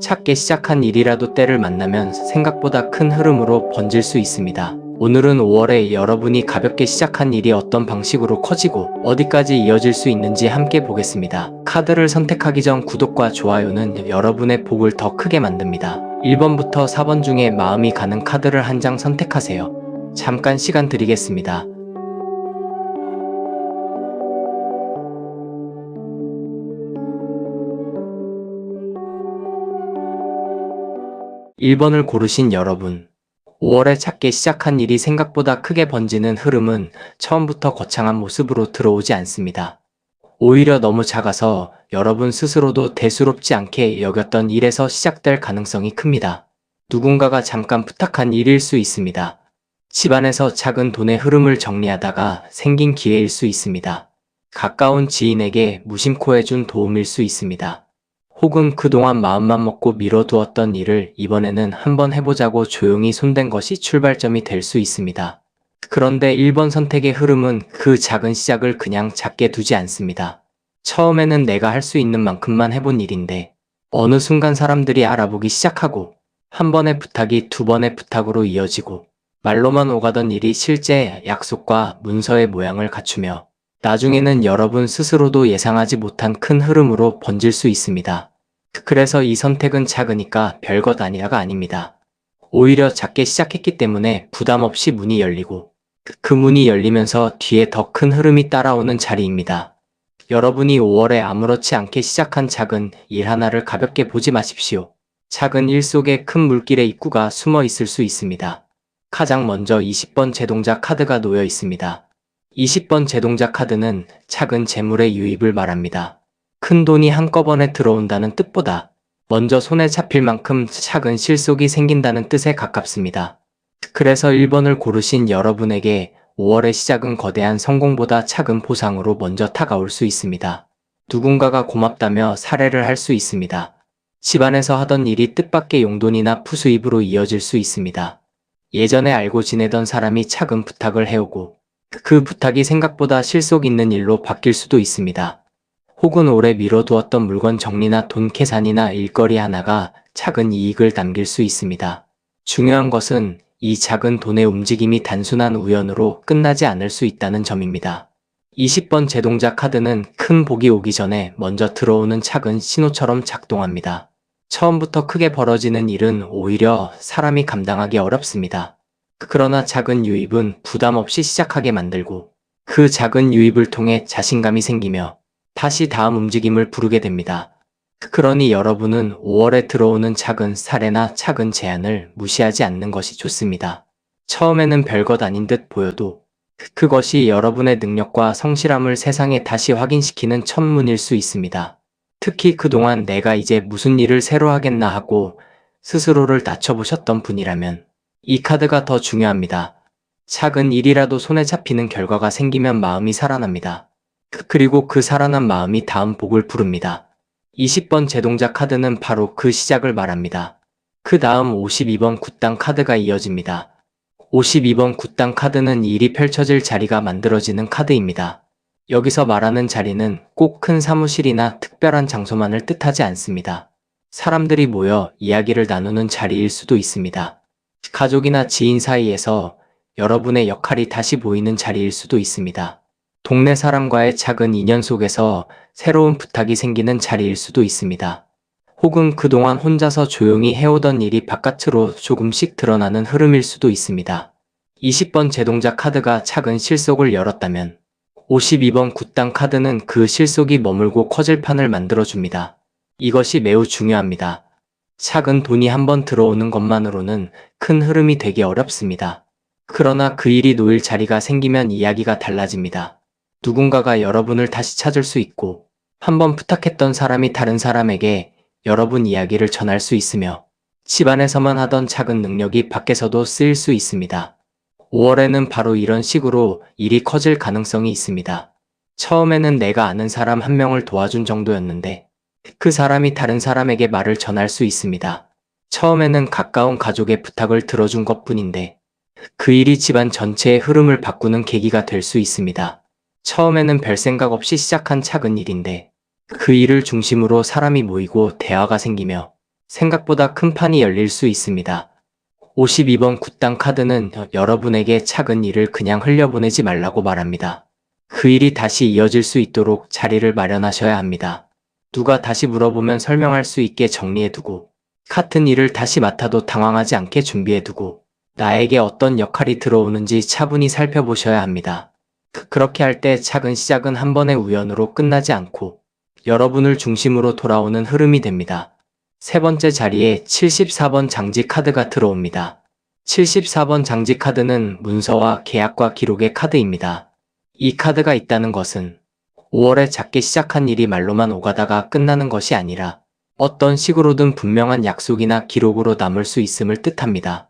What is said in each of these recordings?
작게 시작한 일이라도 때를 만나면 생각보다 큰 흐름으로 번질 수 있습니다. 오늘은 5월에 여러분이 가볍게 시작한 일이 어떤 방식으로 커지고 어디까지 이어질 수 있는지 함께 보겠습니다. 카드를 선택하기 전 구독과 좋아요는 여러분의 복을 더 크게 만듭니다. 1번부터 4번 중에 마음이 가는 카드를 한 장 선택하세요. 잠깐 시간 드리겠습니다. 1번을 고르신 여러분. 5월에 작게 시작한 일이 생각보다 크게 번지는 흐름은 처음부터 거창한 모습으로 들어오지 않습니다. 오히려 너무 작아서 여러분 스스로도 대수롭지 않게 여겼던 일에서 시작될 가능성이 큽니다. 누군가가 잠깐 부탁한 일일 수 있습니다. 집안에서 작은 돈의 흐름을 정리하다가 생긴 기회일 수 있습니다. 가까운 지인에게 무심코 해준 도움일 수 있습니다. 혹은 그동안 마음만 먹고 미뤄두었던 일을 이번에는 한번 해보자고 조용히 손댄 것이 출발점이 될 수 있습니다. 그런데 1번 선택의 흐름은 그 작은 시작을 그냥 작게 두지 않습니다. 처음에는 내가 할 수 있는 만큼만 해본 일인데 어느 순간 사람들이 알아보기 시작하고 한 번의 부탁이 두 번의 부탁으로 이어지고 말로만 오가던 일이 실제 약속과 문서의 모양을 갖추며 나중에는 여러분 스스로도 예상하지 못한 큰 흐름으로 번질 수 있습니다. 그래서 이 선택은 작으니까 별것 아니라가 아닙니다. 오히려 작게 시작했기 때문에 부담 없이 문이 열리고 그 문이 열리면서 뒤에 더 큰 흐름이 따라오는 자리입니다. 여러분이 5월에 아무렇지 않게 시작한 작은 일 하나를 가볍게 보지 마십시오. 작은 일 속에 큰 물길의 입구가 숨어 있을 수 있습니다. 가장 먼저 20번 제동자 카드가 놓여 있습니다. 20번 제동자 카드는 작은 재물의 유입을 말합니다. 큰 돈이 한꺼번에 들어온다는 뜻보다 먼저 손에 잡힐 만큼 작은 실속이 생긴다는 뜻에 가깝습니다. 그래서 1번을 고르신 여러분에게 5월의 시작은 거대한 성공보다 작은 보상으로 먼저 다가올 수 있습니다. 누군가가 고맙다며 사례를 할 수 있습니다. 집안에서 하던 일이 뜻밖의 용돈이나 푸수입으로 이어질 수 있습니다. 예전에 알고 지내던 사람이 작은 부탁을 해오고 그 부탁이 생각보다 실속 있는 일로 바뀔 수도 있습니다. 혹은 오래 미뤄두었던 물건 정리나 돈 계산이나 일거리 하나가 작은 이익을 남길 수 있습니다. 중요한 것은 이 작은 돈의 움직임이 단순한 우연으로 끝나지 않을 수 있다는 점입니다. 20번 제동자 카드는 큰 복이 오기 전에 먼저 들어오는 작은 신호처럼 작동합니다. 처음부터 크게 벌어지는 일은 오히려 사람이 감당하기 어렵습니다. 그러나 작은 유입은 부담 없이 시작하게 만들고 그 작은 유입을 통해 자신감이 생기며 다시 다음 움직임을 부르게 됩니다. 그러니 여러분은 5월에 들어오는 작은 사례나 작은 제안을 무시하지 않는 것이 좋습니다. 처음에는 별것 아닌 듯 보여도 그것이 여러분의 능력과 성실함을 세상에 다시 확인시키는 첫문일 수 있습니다. 특히 그동안 내가 이제 무슨 일을 새로 하겠나 하고 스스로를 낮춰보셨던 분이라면 이 카드가 더 중요합니다. 작은 일이라도 손에 잡히는 결과가 생기면 마음이 살아납니다. 그리고 그 살아난 마음이 다음 복을 부릅니다. 20번 제동자 카드는 바로 그 시작을 말합니다. 그 다음 52번 굿당 카드가 이어집니다. 52번 굿당 카드는 일이 펼쳐질 자리가 만들어지는 카드입니다. 여기서 말하는 자리는 꼭 큰 사무실이나 특별한 장소만을 뜻하지 않습니다. 사람들이 모여 이야기를 나누는 자리일 수도 있습니다. 가족이나 지인 사이에서 여러분의 역할이 다시 보이는 자리일 수도 있습니다. 동네 사람과의 작은 인연 속에서 새로운 부탁이 생기는 자리일 수도 있습니다. 혹은 그동안 혼자서 조용히 해오던 일이 바깥으로 조금씩 드러나는 흐름일 수도 있습니다. 20번 제동자 카드가 작은 실속을 열었다면 52번 굿당 카드는 그 실속이 머물고 커질 판을 만들어줍니다. 이것이 매우 중요합니다. 작은 돈이 한번 들어오는 것만으로는 큰 흐름이 되기 어렵습니다. 그러나 그 일이 놓일 자리가 생기면 이야기가 달라집니다. 누군가가 여러분을 다시 찾을 수 있고 한번 부탁했던 사람이 다른 사람에게 여러분 이야기를 전할 수 있으며 집안에서만 하던 작은 능력이 밖에서도 쓰일 수 있습니다. 5월에는 바로 이런 식으로 일이 커질 가능성이 있습니다. 처음에는 내가 아는 사람 한 명을 도와준 정도였는데 그 사람이 다른 사람에게 말을 전할 수 있습니다. 처음에는 가까운 가족의 부탁을 들어준 것뿐인데 그 일이 집안 전체의 흐름을 바꾸는 계기가 될 수 있습니다. 처음에는 별 생각 없이 시작한 작은 일인데 그 일을 중심으로 사람이 모이고 대화가 생기며 생각보다 큰 판이 열릴 수 있습니다. 52번 굿당 카드는 여러분에게 작은 일을 그냥 흘려보내지 말라고 말합니다. 그 일이 다시 이어질 수 있도록 자리를 마련하셔야 합니다. 누가 다시 물어보면 설명할 수 있게 정리해두고, 같은 일을 다시 맡아도 당황하지 않게 준비해두고, 나에게 어떤 역할이 들어오는지 차분히 살펴보셔야 합니다. 그렇게 할 때 작은 시작은 한 번의 우연으로 끝나지 않고 여러분을 중심으로 돌아오는 흐름이 됩니다. 세 번째 자리에 74번 장지 카드가 들어옵니다. 74번 장지 카드는 문서와 계약과 기록의 카드입니다. 이 카드가 있다는 것은 5월에 작게 시작한 일이 말로만 오가다가 끝나는 것이 아니라 어떤 식으로든 분명한 약속이나 기록으로 남을 수 있음을 뜻합니다.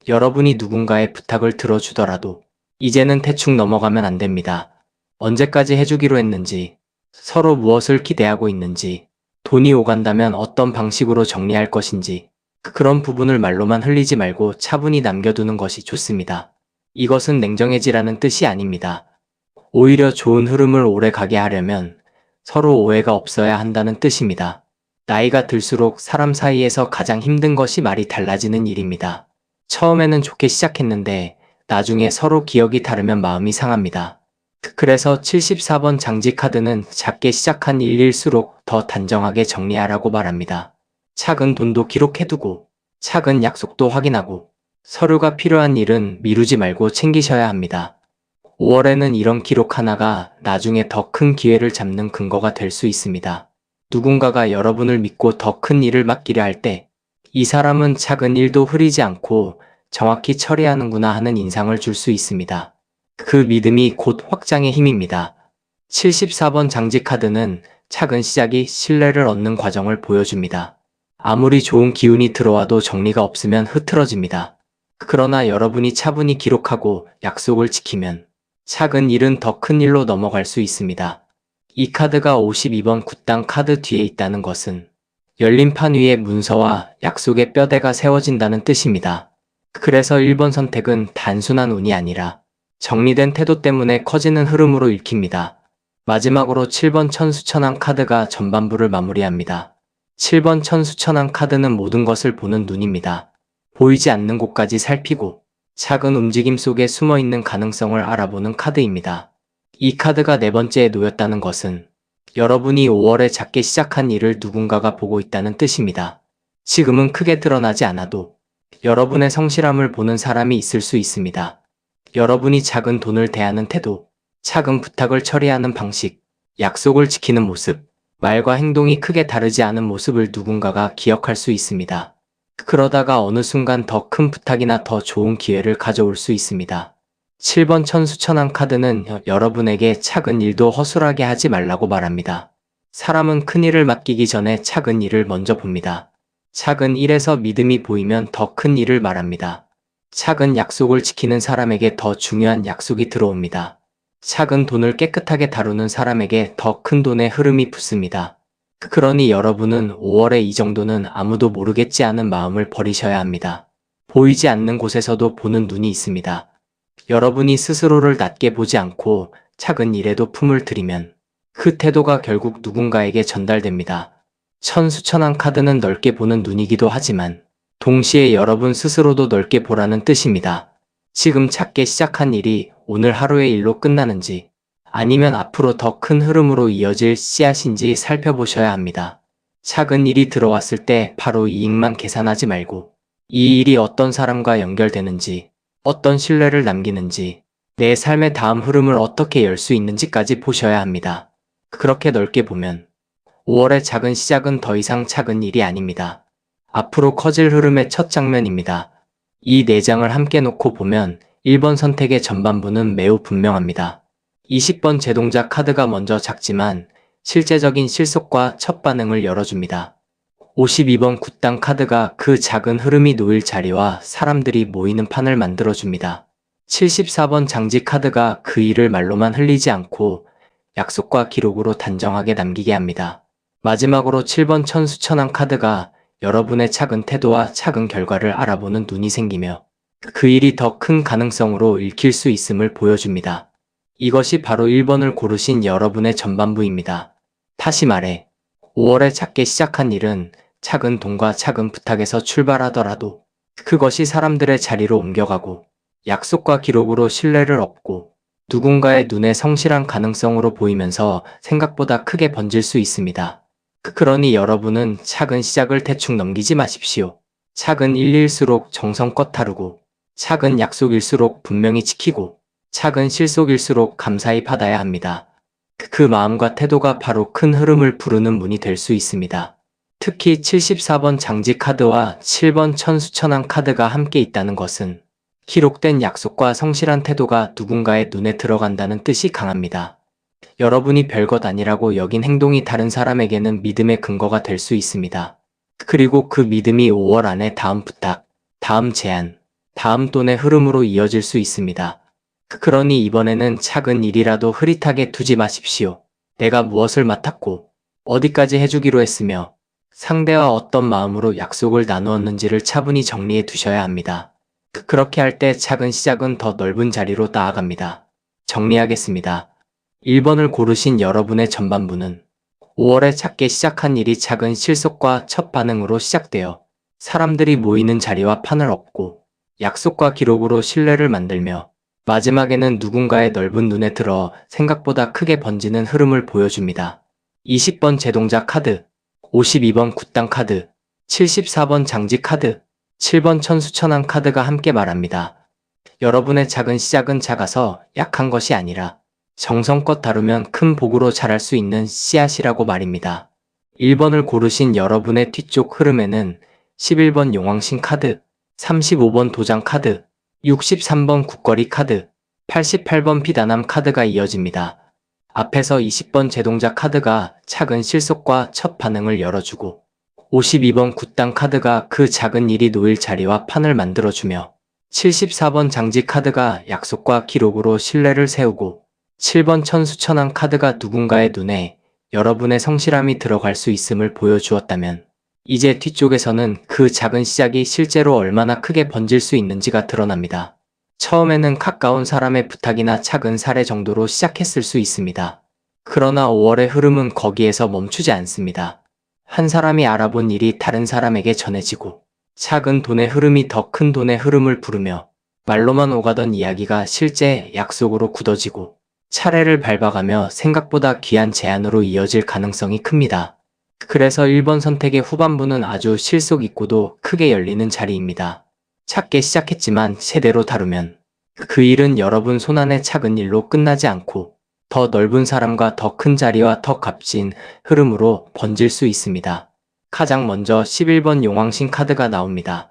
여러분이 누군가의 부탁을 들어주더라도 이제는 대충 넘어가면 안 됩니다. 언제까지 해주기로 했는지, 서로 무엇을 기대하고 있는지, 돈이 오간다면 어떤 방식으로 정리할 것인지, 그런 부분을 말로만 흘리지 말고 차분히 남겨두는 것이 좋습니다. 이것은 냉정해지라는 뜻이 아닙니다. 오히려 좋은 흐름을 오래 가게 하려면 서로 오해가 없어야 한다는 뜻입니다. 나이가 들수록 사람 사이에서 가장 힘든 것이 말이 달라지는 일입니다. 처음에는 좋게 시작했는데 나중에 서로 기억이 다르면 마음이 상합니다. 그래서 74번 장지 카드는 작게 시작한 일일수록 더 단정하게 정리하라고 말합니다. 작은 돈도 기록해두고, 작은 약속도 확인하고, 서류가 필요한 일은 미루지 말고 챙기셔야 합니다. 5월에는 이런 기록 하나가 나중에 더 큰 기회를 잡는 근거가 될 수 있습니다. 누군가가 여러분을 믿고 더 큰 일을 맡기려 할 때, 이 사람은 작은 일도 흐리지 않고 정확히 처리하는구나 하는 인상을 줄 수 있습니다. 그 믿음이 곧 확장의 힘입니다. 74번 장지 카드는 작은 시작이 신뢰를 얻는 과정을 보여줍니다. 아무리 좋은 기운이 들어와도 정리가 없으면 흐트러집니다. 그러나 여러분이 차분히 기록하고 약속을 지키면 작은 일은 더 큰 일로 넘어갈 수 있습니다. 이 카드가 52번 굿당 카드 뒤에 있다는 것은 열린 판 위에 문서와 약속의 뼈대가 세워진다는 뜻입니다. 그래서 1번 선택은 단순한 운이 아니라 정리된 태도 때문에 커지는 흐름으로 읽힙니다. 마지막으로 7번 천수천왕 카드가 전반부를 마무리합니다. 7번 천수천왕 카드는 모든 것을 보는 눈입니다. 보이지 않는 곳까지 살피고 작은 움직임 속에 숨어있는 가능성을 알아보는 카드입니다. 이 카드가 네 번째에 놓였다는 것은 여러분이 5월에 작게 시작한 일을 누군가가 보고 있다는 뜻입니다. 지금은 크게 드러나지 않아도 여러분의 성실함을 보는 사람이 있을 수 있습니다. 여러분이 작은 돈을 대하는 태도, 작은 부탁을 처리하는 방식, 약속을 지키는 모습, 말과 행동이 크게 다르지 않은 모습을 누군가가 기억할 수 있습니다. 그러다가 어느 순간 더 큰 부탁이나 더 좋은 기회를 가져올 수 있습니다. 7번 천수천왕 카드는 여러분에게 작은 일도 허술하게 하지 말라고 말합니다. 사람은 큰 일을 맡기기 전에 작은 일을 먼저 봅니다. 작은 일에서 믿음이 보이면 더 큰 일을 말합니다. 작은 약속을 지키는 사람에게 더 중요한 약속이 들어옵니다. 작은 돈을 깨끗하게 다루는 사람에게 더 큰 돈의 흐름이 붙습니다. 그러니 여러분은 5월에 이 정도는 아무도 모르겠지 하는 마음을 버리셔야 합니다. 보이지 않는 곳에서도 보는 눈이 있습니다. 여러분이 스스로를 낮게 보지 않고 작은 일에도 품을 들이면 그 태도가 결국 누군가에게 전달됩니다. 천수천왕 카드는 넓게 보는 눈이기도 하지만 동시에 여러분 스스로도 넓게 보라는 뜻입니다. 지금 작게 시작한 일이 오늘 하루의 일로 끝나는지 아니면 앞으로 더 큰 흐름으로 이어질 씨앗인지 살펴보셔야 합니다. 작은 일이 들어왔을 때 바로 이익만 계산하지 말고 이 일이 어떤 사람과 연결되는지, 어떤 신뢰를 남기는지, 내 삶의 다음 흐름을 어떻게 열 수 있는지까지 보셔야 합니다. 그렇게 넓게 보면 5월의 작은 시작은 더 이상 작은 일이 아닙니다. 앞으로 커질 흐름의 첫 장면입니다. 이 4장을 함께 놓고 보면 1번 선택의 전반부는 매우 분명합니다. 20번 제동자 카드가 먼저 작지만 실제적인 실속과 첫 반응을 열어줍니다. 52번 굿당 카드가 그 작은 흐름이 놓일 자리와 사람들이 모이는 판을 만들어줍니다. 74번 장지 카드가 그 일을 말로만 흘리지 않고 약속과 기록으로 단정하게 남기게 합니다. 마지막으로 7번 천수천왕 카드가 여러분의 작은 태도와 작은 결과를 알아보는 눈이 생기며 그 일이 더 큰 가능성으로 읽힐 수 있음을 보여줍니다. 이것이 바로 1번을 고르신 여러분의 전반부입니다. 다시 말해, 5월에 작게 시작한 일은 작은 돈과 작은 부탁에서 출발하더라도 그것이 사람들의 자리로 옮겨가고 약속과 기록으로 신뢰를 얻고 누군가의 눈에 성실한 가능성으로 보이면서 생각보다 크게 번질 수 있습니다. 그러니 여러분은 작은 시작을 대충 넘기지 마십시오. 작은 일일수록 정성껏 다루고 작은 약속일수록 분명히 지키고 작은 실속일수록 감사히 받아야 합니다. 그 마음과 태도가 바로 큰 흐름을 부르는 문이 될 수 있습니다. 특히 74번 장지 카드와 7번 천수천왕 카드가 함께 있다는 것은 기록된 약속과 성실한 태도가 누군가의 눈에 들어간다는 뜻이 강합니다. 여러분이 별것 아니라고 여긴 행동이 다른 사람에게는 믿음의 근거가 될 수 있습니다. 그리고 그 믿음이 5월 안에 다음 부탁, 다음 제안, 다음 돈의 흐름으로 이어질 수 있습니다. 그러니 이번에는 작은 일이라도 흐릿하게 두지 마십시오. 내가 무엇을 맡았고 어디까지 해주기로 했으며 상대와 어떤 마음으로 약속을 나누었는지를 차분히 정리해 두셔야 합니다. 그렇게 할 때 작은 시작은 더 넓은 자리로 나아갑니다. 정리하겠습니다. 1번을 고르신 여러분의 전반부는 5월에 작게 시작한 일이 작은 실속과 첫 반응으로 시작되어 사람들이 모이는 자리와 판을 얻고 약속과 기록으로 신뢰를 만들며 마지막에는 누군가의 넓은 눈에 들어 생각보다 크게 번지는 흐름을 보여줍니다. 20번 제동자 카드, 52번 굿당 카드, 74번 장지 카드, 7번 천수천왕 카드가 함께 말합니다. 여러분의 작은 시작은 작아서 약한 것이 아니라 정성껏 다루면 큰 복으로 자랄 수 있는 씨앗이라고 말입니다. 1번을 고르신 여러분의 뒤쪽 흐름에는 11번 용왕신 카드, 35번 도장 카드, 63번 국거리 카드, 88번 비단함 카드가 이어집니다. 앞에서 20번 제동자 카드가 작은 실속과 첫 반응을 열어주고 52번 굿당 카드가 그 작은 일이 놓일 자리와 판을 만들어주며 74번 장지 카드가 약속과 기록으로 신뢰를 세우고 7번 천수천왕 카드가 누군가의 눈에 여러분의 성실함이 들어갈 수 있음을 보여주었다면 이제 뒤쪽에서는 그 작은 시작이 실제로 얼마나 크게 번질 수 있는지가 드러납니다. 처음에는 가까운 사람의 부탁이나 작은 사례 정도로 시작했을 수 있습니다. 그러나 5월의 흐름은 거기에서 멈추지 않습니다. 한 사람이 알아본 일이 다른 사람에게 전해지고 작은 돈의 흐름이 더 큰 돈의 흐름을 부르며 말로만 오가던 이야기가 실제 약속으로 굳어지고 차례를 밟아가며 생각보다 귀한 제안으로 이어질 가능성이 큽니다. 그래서 1번 선택의 후반부는 아주 실속 있고도 크게 열리는 자리입니다. 작게 시작했지만 제대로 다루면 그 일은 여러분 손안의 작은 일로 끝나지 않고 더 넓은 사람과 더 큰 자리와 더 값진 흐름으로 번질 수 있습니다. 가장 먼저 11번 용왕신 카드가 나옵니다.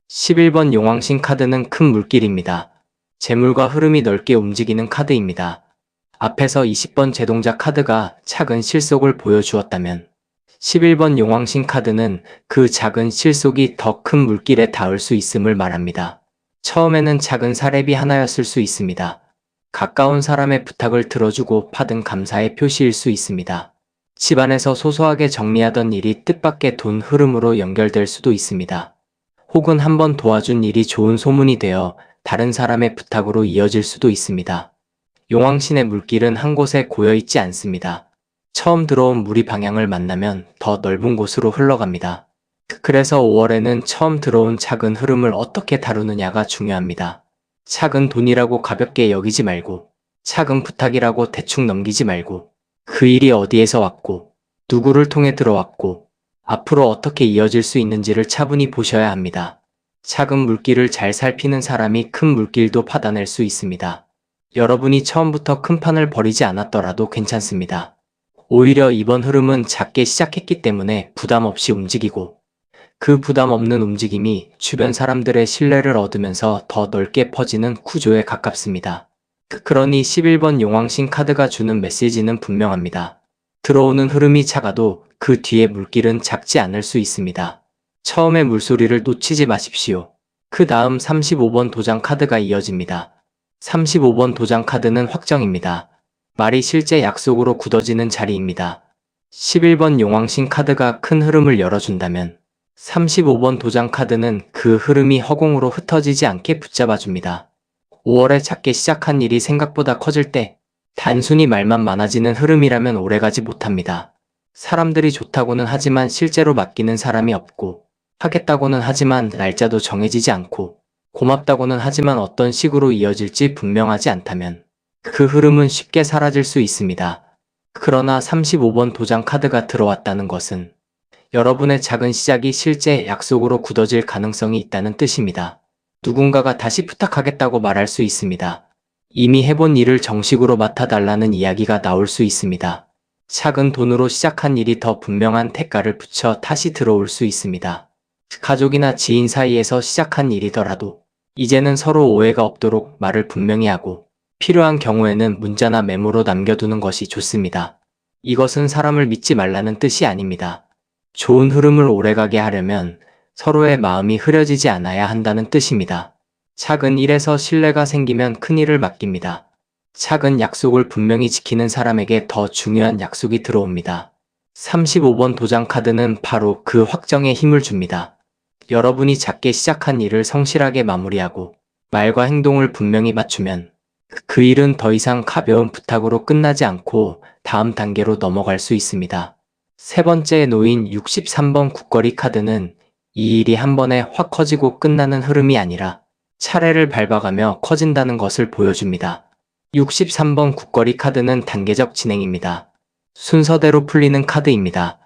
11번 용왕신 카드는 큰 물길입니다. 재물과 흐름이 넓게 움직이는 카드입니다. 앞에서 20번 제동자 카드가 작은 실속을 보여주었다면 11번 용왕신 카드는 그 작은 실속이 더 큰 물길에 닿을 수 있음을 말합니다. 처음에는 작은 사례비 하나였을 수 있습니다. 가까운 사람의 부탁을 들어주고 받은 감사의 표시일 수 있습니다. 집안에서 소소하게 정리하던 일이 뜻밖의 돈 흐름으로 연결될 수도 있습니다. 혹은 한번 도와준 일이 좋은 소문이 되어 다른 사람의 부탁으로 이어질 수도 있습니다. 용왕신의 물길은 한 곳에 고여있지 않습니다. 처음 들어온 물이 방향을 만나면 더 넓은 곳으로 흘러갑니다. 그래서 5월에는 처음 들어온 작은 흐름을 어떻게 다루느냐가 중요합니다. 작은 돈이라고 가볍게 여기지 말고 작은 부탁이라고 대충 넘기지 말고 그 일이 어디에서 왔고 누구를 통해 들어왔고 앞으로 어떻게 이어질 수 있는지를 차분히 보셔야 합니다. 작은 물길을 잘 살피는 사람이 큰 물길도 받아낼 수 있습니다. 여러분이 처음부터 큰 판을 벌이지 않았더라도 괜찮습니다. 오히려 이번 흐름은 작게 시작했기 때문에 부담 없이 움직이고 그 부담 없는 움직임이 주변 사람들의 신뢰를 얻으면서 더 넓게 퍼지는 구조에 가깝습니다. 그러니 11번 용왕신 카드가 주는 메시지는 분명합니다. 들어오는 흐름이 작아도 그 뒤에 물길은 작지 않을 수 있습니다. 처음에 물소리를 놓치지 마십시오. 그 다음 35번 도장 카드가 이어집니다. 35번 도장 카드는 확정입니다. 말이 실제 약속으로 굳어지는 자리입니다. 11번 용왕신 카드가 큰 흐름을 열어준다면 35번 도장 카드는 그 흐름이 허공으로 흩어지지 않게 붙잡아줍니다. 5월에 작게 시작한 일이 생각보다 커질 때 단순히 말만 많아지는 흐름이라면 오래가지 못합니다. 사람들이 좋다고는 하지만 실제로 맡기는 사람이 없고, 하겠다고는 하지만 날짜도 정해지지 않고, 고맙다고는 하지만 어떤 식으로 이어질지 분명하지 않다면 그 흐름은 쉽게 사라질 수 있습니다. 그러나 35번 도장 카드가 들어왔다는 것은 여러분의 작은 시작이 실제 약속으로 굳어질 가능성이 있다는 뜻입니다. 누군가가 다시 부탁하겠다고 말할 수 있습니다. 이미 해본 일을 정식으로 맡아달라는 이야기가 나올 수 있습니다. 작은 돈으로 시작한 일이 더 분명한 대가를 붙여 다시 들어올 수 있습니다. 가족이나 지인 사이에서 시작한 일이더라도 이제는 서로 오해가 없도록 말을 분명히 하고 필요한 경우에는 문자나 메모로 남겨두는 것이 좋습니다. 이것은 사람을 믿지 말라는 뜻이 아닙니다. 좋은 흐름을 오래가게 하려면 서로의 마음이 흐려지지 않아야 한다는 뜻입니다. 작은 일에서 신뢰가 생기면 큰 일을 맡깁니다. 작은 약속을 분명히 지키는 사람에게 더 중요한 약속이 들어옵니다. 35번 도장 카드는 바로 그 확정에 힘을 줍니다. 여러분이 작게 시작한 일을 성실하게 마무리하고 말과 행동을 분명히 맞추면 그 일은 더 이상 가벼운 부탁으로 끝나지 않고 다음 단계로 넘어갈 수 있습니다. 세 번째에 놓인 63번 국거리 카드는 이 일이 한 번에 확 커지고 끝나는 흐름이 아니라 차례를 밟아가며 커진다는 것을 보여줍니다. 63번 국거리 카드는 단계적 진행입니다. 순서대로 풀리는 카드입니다.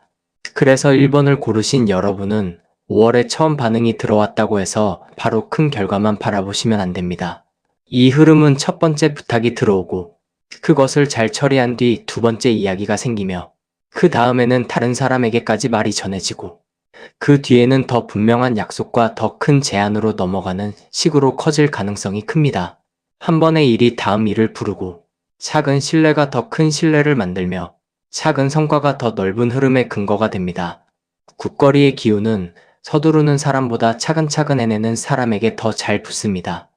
그래서 1번을 고르신 여러분은 5월에 처음 반응이 들어왔다고 해서 바로 큰 결과만 바라보시면 안 됩니다. 이 흐름은 첫 번째 부탁이 들어오고 그것을 잘 처리한 뒤 두 번째 이야기가 생기며 그 다음에는 다른 사람에게까지 말이 전해지고 그 뒤에는 더 분명한 약속과 더 큰 제안으로 넘어가는 식으로 커질 가능성이 큽니다. 한 번의 일이 다음 일을 부르고 작은 신뢰가 더 큰 신뢰를 만들며 작은 성과가 더 넓은 흐름의 근거가 됩니다. 국거리의 기운은 서두르는 사람보다 차근차근 해내는 사람에게 더 잘 붙습니다.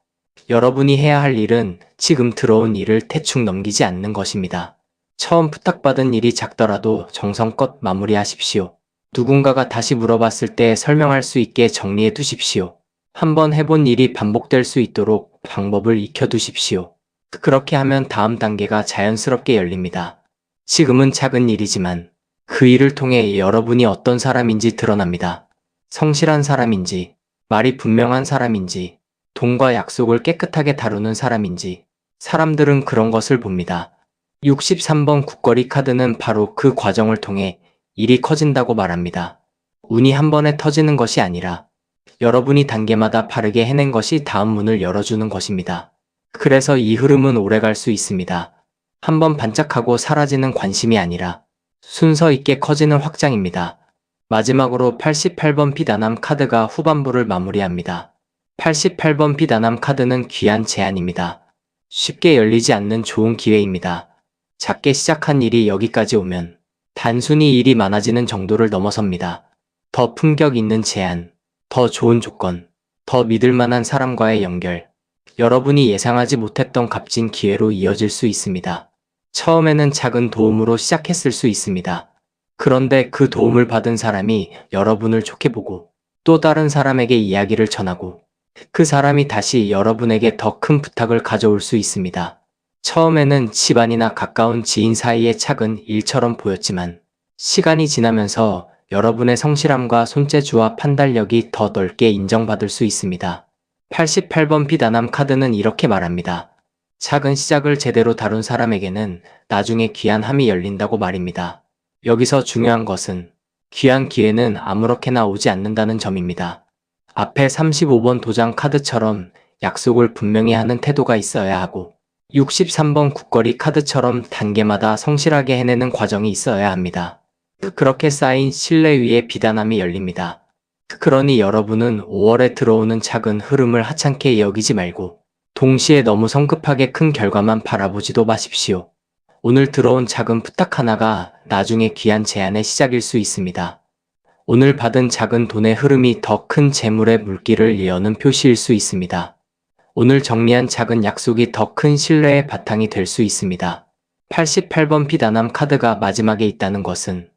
여러분이 해야 할 일은 지금 들어온 일을 대충 넘기지 않는 것입니다. 처음 부탁받은 일이 작더라도 정성껏 마무리하십시오. 누군가가 다시 물어봤을 때 설명할 수 있게 정리해 두십시오. 한번 해본 일이 반복될 수 있도록 방법을 익혀두십시오. 그렇게 하면 다음 단계가 자연스럽게 열립니다. 지금은 작은 일이지만 그 일을 통해 여러분이 어떤 사람인지 드러납니다. 성실한 사람인지, 말이 분명한 사람인지, 돈과 약속을 깨끗하게 다루는 사람인지, 사람들은 그런 것을 봅니다. 63번 국거리 카드는 바로 그 과정을 통해 일이 커진다고 말합니다. 운이 한 번에 터지는 것이 아니라 여러분이 단계마다 바르게 해낸 것이 다음 문을 열어주는 것입니다. 그래서 이 흐름은 오래갈 수 있습니다. 한번 반짝하고 사라지는 관심이 아니라 순서 있게 커지는 확장입니다. 마지막으로 88번 비단함 카드가 후반부를 마무리합니다. 88번 비단함 카드는 귀한 제안입니다. 쉽게 열리지 않는 좋은 기회입니다. 작게 시작한 일이 여기까지 오면 단순히 일이 많아지는 정도를 넘어섭니다. 더 품격 있는 제안, 더 좋은 조건, 더 믿을 만한 사람과의 연결, 여러분이 예상하지 못했던 값진 기회로 이어질 수 있습니다. 처음에는 작은 도움으로 시작했을 수 있습니다. 그런데 그 도움을 받은 사람이 여러분을 좋게 보고 또 다른 사람에게 이야기를 전하고 그 사람이 다시 여러분에게 더 큰 부탁을 가져올 수 있습니다. 처음에는 집안이나 가까운 지인 사이의 작은 일처럼 보였지만 시간이 지나면서 여러분의 성실함과 손재주와 판단력이 더 넓게 인정받을 수 있습니다. 88번 비단함 카드는 이렇게 말합니다. 작은 시작을 제대로 다룬 사람에게는 나중에 귀한 함이 열린다고 말입니다. 여기서 중요한 것은 귀한 기회는 아무렇게나 오지 않는다는 점입니다. 앞에 35번 도장 카드처럼 약속을 분명히 하는 태도가 있어야 하고 63번 국거리 카드처럼 단계마다 성실하게 해내는 과정이 있어야 합니다. 그렇게 쌓인 신뢰 위에 비단함이 열립니다. 그러니 여러분은 5월에 들어오는 작은 흐름을 하찮게 여기지 말고 동시에 너무 성급하게 큰 결과만 바라보지도 마십시오. 오늘 들어온 작은 부탁 하나가 나중에 귀한 제안의 시작일 수 있습니다. 오늘 받은 작은 돈의 흐름이 더 큰 재물의 물길을 여는 표시일 수 있습니다. 오늘 정리한 작은 약속이 더 큰 신뢰의 바탕이 될 수 있습니다. 88번 비단함 카드가 마지막에 있다는 것은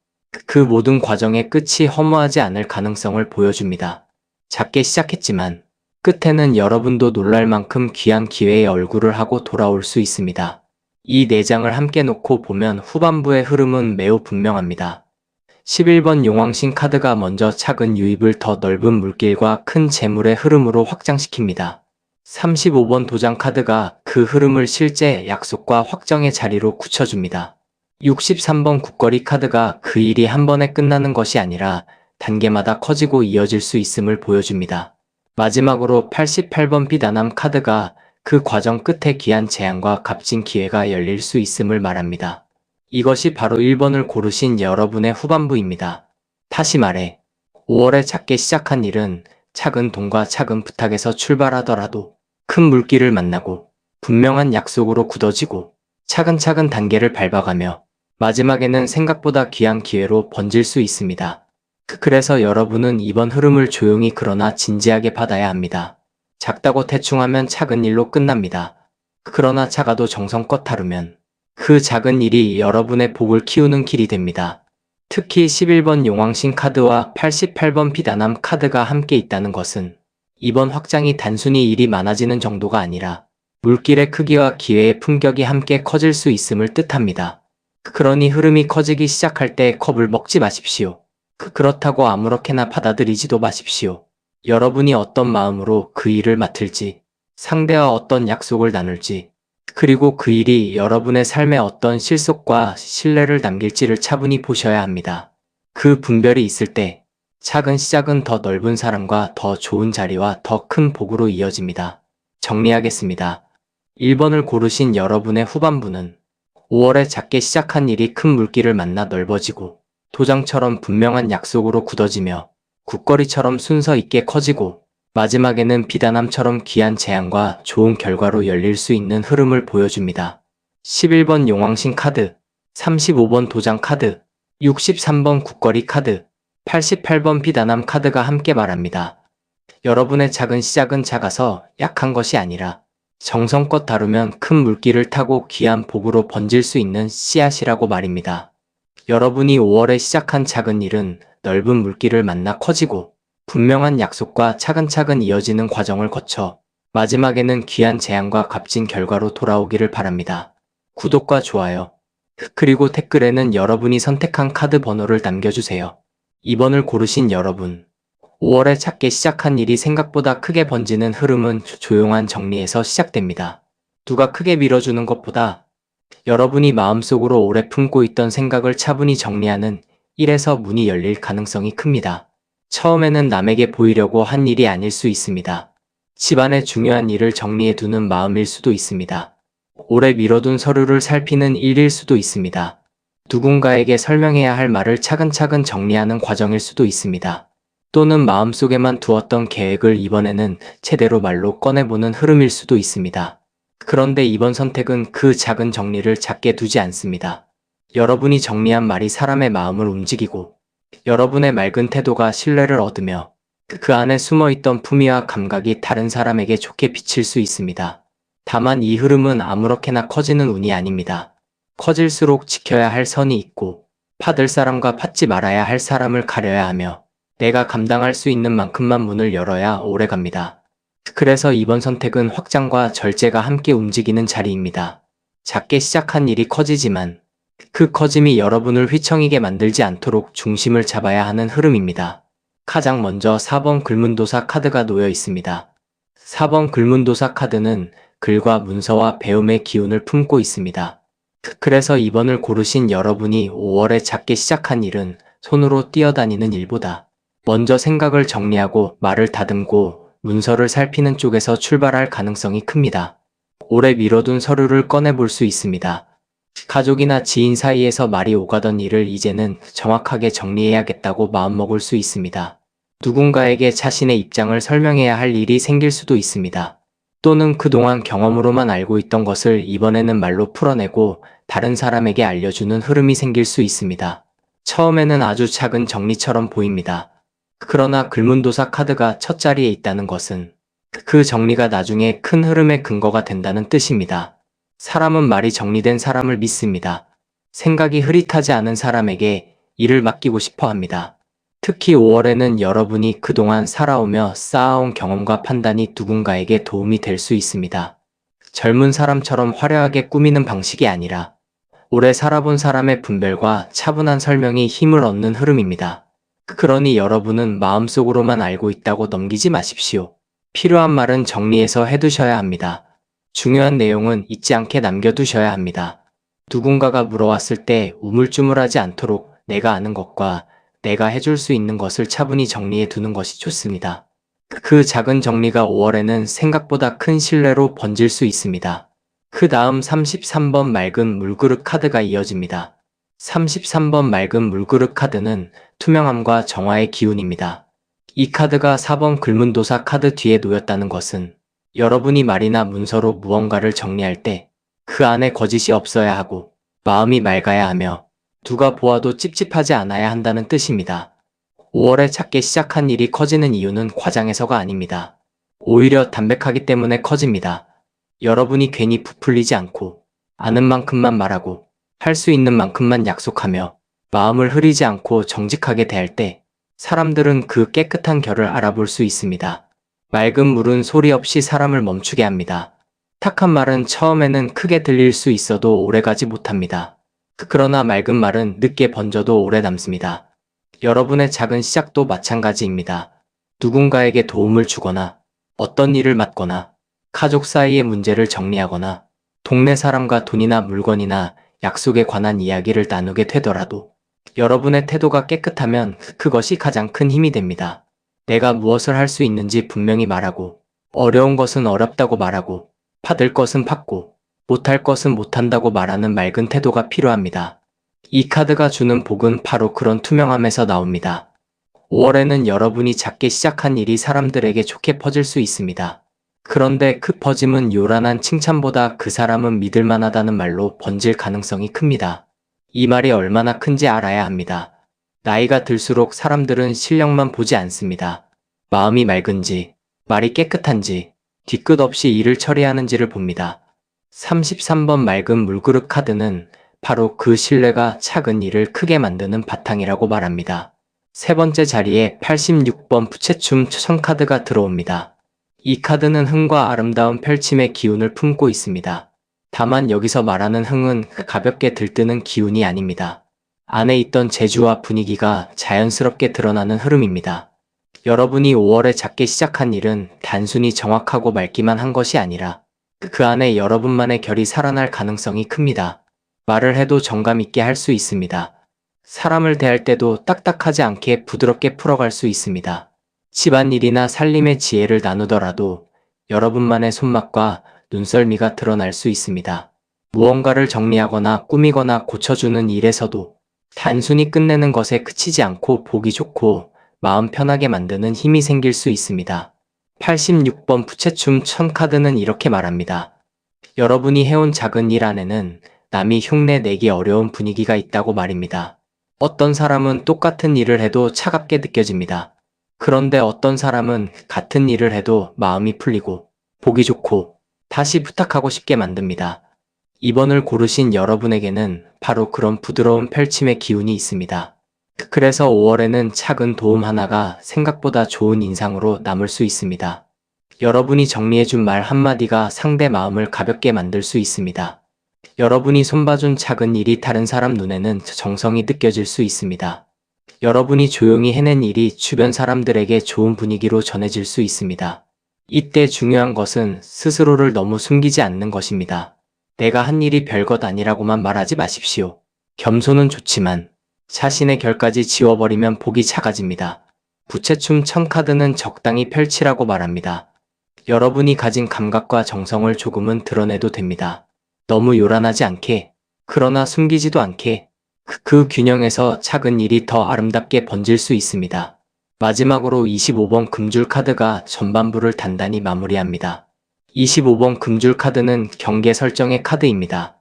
그 모든 과정의 끝이 허무하지 않을 가능성을 보여줍니다. 작게 시작했지만 끝에는 여러분도 놀랄 만큼 귀한 기회의 얼굴을 하고 돌아올 수 있습니다. 이 4장을 함께 놓고 보면 후반부의 흐름은 매우 분명합니다. 11번 용왕신 카드가 먼저 작은 유입을 더 넓은 물길과 큰 재물의 흐름으로 확장시킵니다. 35번 도장 카드가 그 흐름을 실제 약속과 확정의 자리로 굳혀줍니다. 63번 국거리 카드가 그 일이 한 번에 끝나는 것이 아니라 단계마다 커지고 이어질 수 있음을 보여줍니다. 마지막으로 88번 비단함 카드가 그 과정 끝에 귀한 재앙과 값진 기회가 열릴 수 있음을 말합니다. 이것이 바로 1번을 고르신 여러분의 후반부입니다. 다시 말해, 5월에 작게 시작한 일은 작은 돈과 작은 부탁에서 출발하더라도 큰 물길을 만나고 분명한 약속으로 굳어지고 차근차근 단계를 밟아가며 마지막에는 생각보다 귀한 기회로 번질 수 있습니다. 그래서 여러분은 이번 흐름을 조용히 그러나 진지하게 받아야 합니다. 작다고 대충하면 작은 일로 끝납니다. 그러나 작아도 정성껏 다루면 그 작은 일이 여러분의 복을 키우는 길이 됩니다. 특히 11번 용왕신 카드와 88번 비단함 카드가 함께 있다는 것은 이번 확장이 단순히 일이 많아지는 정도가 아니라 물길의 크기와 기회의 품격이 함께 커질 수 있음을 뜻합니다. 그러니 흐름이 커지기 시작할 때 겁을 먹지 마십시오. 그렇다고 아무렇게나 받아들이지도 마십시오. 여러분이 어떤 마음으로 그 일을 맡을지, 상대와 어떤 약속을 나눌지, 그리고 그 일이 여러분의 삶에 어떤 실속과 신뢰를 남길지를 차분히 보셔야 합니다. 그 분별이 있을 때 작은 시작은 더 넓은 사람과 더 좋은 자리와 더 큰 복으로 이어집니다. 정리하겠습니다. 1번을 고르신 여러분의 후반부는 5월에 작게 시작한 일이 큰 물길을 만나 넓어지고 도장처럼 분명한 약속으로 굳어지며 국거리처럼 순서 있게 커지고 마지막에는 비단함처럼 귀한 재앙과 좋은 결과로 열릴 수 있는 흐름을 보여줍니다. 11번 용왕신 카드, 35번 도장 카드, 63번 국거리 카드, 88번 비단함 카드가 함께 말합니다. 여러분의 작은 시작은 작아서 약한 것이 아니라 정성껏 다루면 큰 물길을 타고 귀한 복으로 번질 수 있는 씨앗이라고 말입니다. 여러분이 5월에 시작한 작은 일은 넓은 물길을 만나 커지고 분명한 약속과 차근차근 이어지는 과정을 거쳐 마지막에는 귀한 재앙과 값진 결과로 돌아오기를 바랍니다. 구독과 좋아요, 그리고 댓글에는 여러분이 선택한 카드 번호를 남겨주세요. 2번을 고르신 여러분, 5월에 작게 시작한 일이 생각보다 크게 번지는 흐름은 조용한 정리에서 시작됩니다. 누가 크게 밀어주는 것보다 여러분이 마음속으로 오래 품고 있던 생각을 차분히 정리하는 일에서 문이 열릴 가능성이 큽니다. 처음에는 남에게 보이려고 한 일이 아닐 수 있습니다. 집안의 중요한 일을 정리해두는 마음일 수도 있습니다. 오래 미뤄둔 서류를 살피는 일일 수도 있습니다. 누군가에게 설명해야 할 말을 차근차근 정리하는 과정일 수도 있습니다. 또는 마음속에만 두었던 계획을 이번에는 제대로 말로 꺼내보는 흐름일 수도 있습니다. 그런데 이번 선택은 그 작은 정리를 작게 두지 않습니다. 여러분이 정리한 말이 사람의 마음을 움직이고 여러분의 맑은 태도가 신뢰를 얻으며 그 안에 숨어있던 품위와 감각이 다른 사람에게 좋게 비칠 수 있습니다. 다만 이 흐름은 아무렇게나 커지는 운이 아닙니다. 커질수록 지켜야 할 선이 있고 받을 사람과 받지 말아야 할 사람을 가려야 하며 내가 감당할 수 있는 만큼만 문을 열어야 오래갑니다. 그래서 이번 선택은 확장과 절제가 함께 움직이는 자리입니다. 작게 시작한 일이 커지지만 그 커짐이 여러분을 휘청이게 만들지 않도록 중심을 잡아야 하는 흐름입니다. 가장 먼저 4번 글문도사 카드가 놓여 있습니다. 4번 글문도사 카드는 글과 문서와 배움의 기운을 품고 있습니다. 그래서 2번을 고르신 여러분이 5월에 작게 시작한 일은 손으로 뛰어다니는 일보다 먼저 생각을 정리하고 말을 다듬고 문서를 살피는 쪽에서 출발할 가능성이 큽니다. 오래 미뤄둔 서류를 꺼내볼 수 있습니다. 가족이나 지인 사이에서 말이 오가던 일을 이제는 정확하게 정리해야겠다고 마음먹을 수 있습니다. 누군가에게 자신의 입장을 설명해야 할 일이 생길 수도 있습니다. 또는 그동안 경험으로만 알고 있던 것을 이번에는 말로 풀어내고 다른 사람에게 알려주는 흐름이 생길 수 있습니다. 처음에는 아주 작은 정리처럼 보입니다. 그러나 글문도사 카드가 첫 자리에 있다는 것은 그 정리가 나중에 큰 흐름의 근거가 된다는 뜻입니다. 사람은 말이 정리된 사람을 믿습니다. 생각이 흐릿하지 않은 사람에게 일을 맡기고 싶어 합니다. 특히 5월에는 여러분이 그동안 살아오며 쌓아온 경험과 판단이 누군가에게 도움이 될 수 있습니다. 젊은 사람처럼 화려하게 꾸미는 방식이 아니라 오래 살아본 사람의 분별과 차분한 설명이 힘을 얻는 흐름입니다. 그러니 여러분은 마음속으로만 알고 있다고 넘기지 마십시오. 필요한 말은 정리해서 해두셔야 합니다. 중요한 내용은 잊지 않게 남겨두셔야 합니다. 누군가가 물어왔을 때 우물쭈물하지 않도록 내가 아는 것과 내가 해줄 수 있는 것을 차분히 정리해 두는 것이 좋습니다. 그 작은 정리가 5월에는 생각보다 큰 신뢰로 번질 수 있습니다. 그 다음 33번 맑은 물그릇 카드가 이어집니다. 33번 맑은 물그릇 카드는 투명함과 정화의 기운입니다. 이 카드가 4번 글문도사 카드 뒤에 놓였다는 것은 여러분이 말이나 문서로 무언가를 정리할 때 그 안에 거짓이 없어야 하고 마음이 맑아야 하며 누가 보아도 찝찝하지 않아야 한다는 뜻입니다. 5월에 작게 시작한 일이 커지는 이유는 과장해서가 아닙니다. 오히려 담백하기 때문에 커집니다. 여러분이 괜히 부풀리지 않고 아는 만큼만 말하고 할 수 있는 만큼만 약속하며 마음을 흐리지 않고 정직하게 대할 때 사람들은 그 깨끗한 결을 알아볼 수 있습니다. 맑은 물은 소리 없이 사람을 멈추게 합니다. 탁한 말은 처음에는 크게 들릴 수 있어도 오래가지 못합니다. 그러나 맑은 말은 늦게 번져도 오래 남습니다. 여러분의 작은 시작도 마찬가지입니다. 누군가에게 도움을 주거나 어떤 일을 맡거나 가족 사이의 문제를 정리하거나 동네 사람과 돈이나 물건이나 약속에 관한 이야기를 나누게 되더라도 여러분의 태도가 깨끗하면 그것이 가장 큰 힘이 됩니다. 내가 무엇을 할 수 있는지 분명히 말하고 어려운 것은 어렵다고 말하고 받을 것은 받고 못할 것은 못한다고 말하는 맑은 태도가 필요합니다. 이 카드가 주는 복은 바로 그런 투명함에서 나옵니다. 5월에는 여러분이 작게 시작한 일이 사람들에게 좋게 퍼질 수 있습니다. 그런데 그 퍼짐은 요란한 칭찬보다 그 사람은 믿을 만하다는 말로 번질 가능성이 큽니다. 이 말이 얼마나 큰지 알아야 합니다. 나이가 들수록 사람들은 실력만 보지 않습니다. 마음이 맑은지, 말이 깨끗한지, 뒤끝 없이 일을 처리하는지를 봅니다. 33번 맑은 물그릇 카드는 바로 그 신뢰가 작은 일을 크게 만드는 바탕이라고 말합니다. 세 번째 자리에 86번 부채춤 추천 카드가 들어옵니다. 이 카드는 흥과 아름다운 펼침의 기운을 품고 있습니다. 다만 여기서 말하는 흥은 가볍게 들뜨는 기운이 아닙니다. 안에 있던 재주와 분위기가 자연스럽게 드러나는 흐름입니다. 여러분이 5월에 작게 시작한 일은 단순히 정확하고 맑기만 한 것이 아니라 그 안에 여러분만의 결이 살아날 가능성이 큽니다. 말을 해도 정감 있게 할 수 있습니다. 사람을 대할 때도 딱딱하지 않게 부드럽게 풀어갈 수 있습니다. 집안일이나 살림의 지혜를 나누더라도 여러분만의 손맛과 눈썰미가 드러날 수 있습니다. 무언가를 정리하거나 꾸미거나 고쳐주는 일에서도 단순히 끝내는 것에 그치지 않고 보기 좋고 마음 편하게 만드는 힘이 생길 수 있습니다. 86번 부채춤 천 카드는 이렇게 말합니다. 여러분이 해온 작은 일 안에는 남이 흉내 내기 어려운 분위기가 있다고 말입니다. 어떤 사람은 똑같은 일을 해도 차갑게 느껴집니다. 그런데 어떤 사람은 같은 일을 해도 마음이 풀리고 보기 좋고 다시 부탁하고 싶게 만듭니다. 이번을 고르신 여러분에게는 바로 그런 부드러운 펼침의 기운이 있습니다. 그래서 5월에는 작은 도움 하나가 생각보다 좋은 인상으로 남을 수 있습니다. 여러분이 정리해준 말 한마디가 상대 마음을 가볍게 만들 수 있습니다. 여러분이 손봐준 작은 일이 다른 사람 눈에는 정성이 느껴질 수 있습니다. 여러분이 조용히 해낸 일이 주변 사람들에게 좋은 분위기로 전해질 수 있습니다. 이때 중요한 것은 스스로를 너무 숨기지 않는 것입니다. 내가 한 일이 별것 아니라고만 말하지 마십시오. 겸손은 좋지만 자신의 결까지 지워버리면 복이 작아집니다. 부채춤 천 카드는 적당히 펼치라고 말합니다. 여러분이 가진 감각과 정성을 조금은 드러내도 됩니다. 너무 요란하지 않게, 그러나 숨기지도 않게, 그 균형에서 작은 일이 더 아름답게 번질 수 있습니다. 마지막으로 25번 금줄 카드가 전반부를 단단히 마무리합니다. 25번 금줄 카드는 경계 설정의 카드입니다.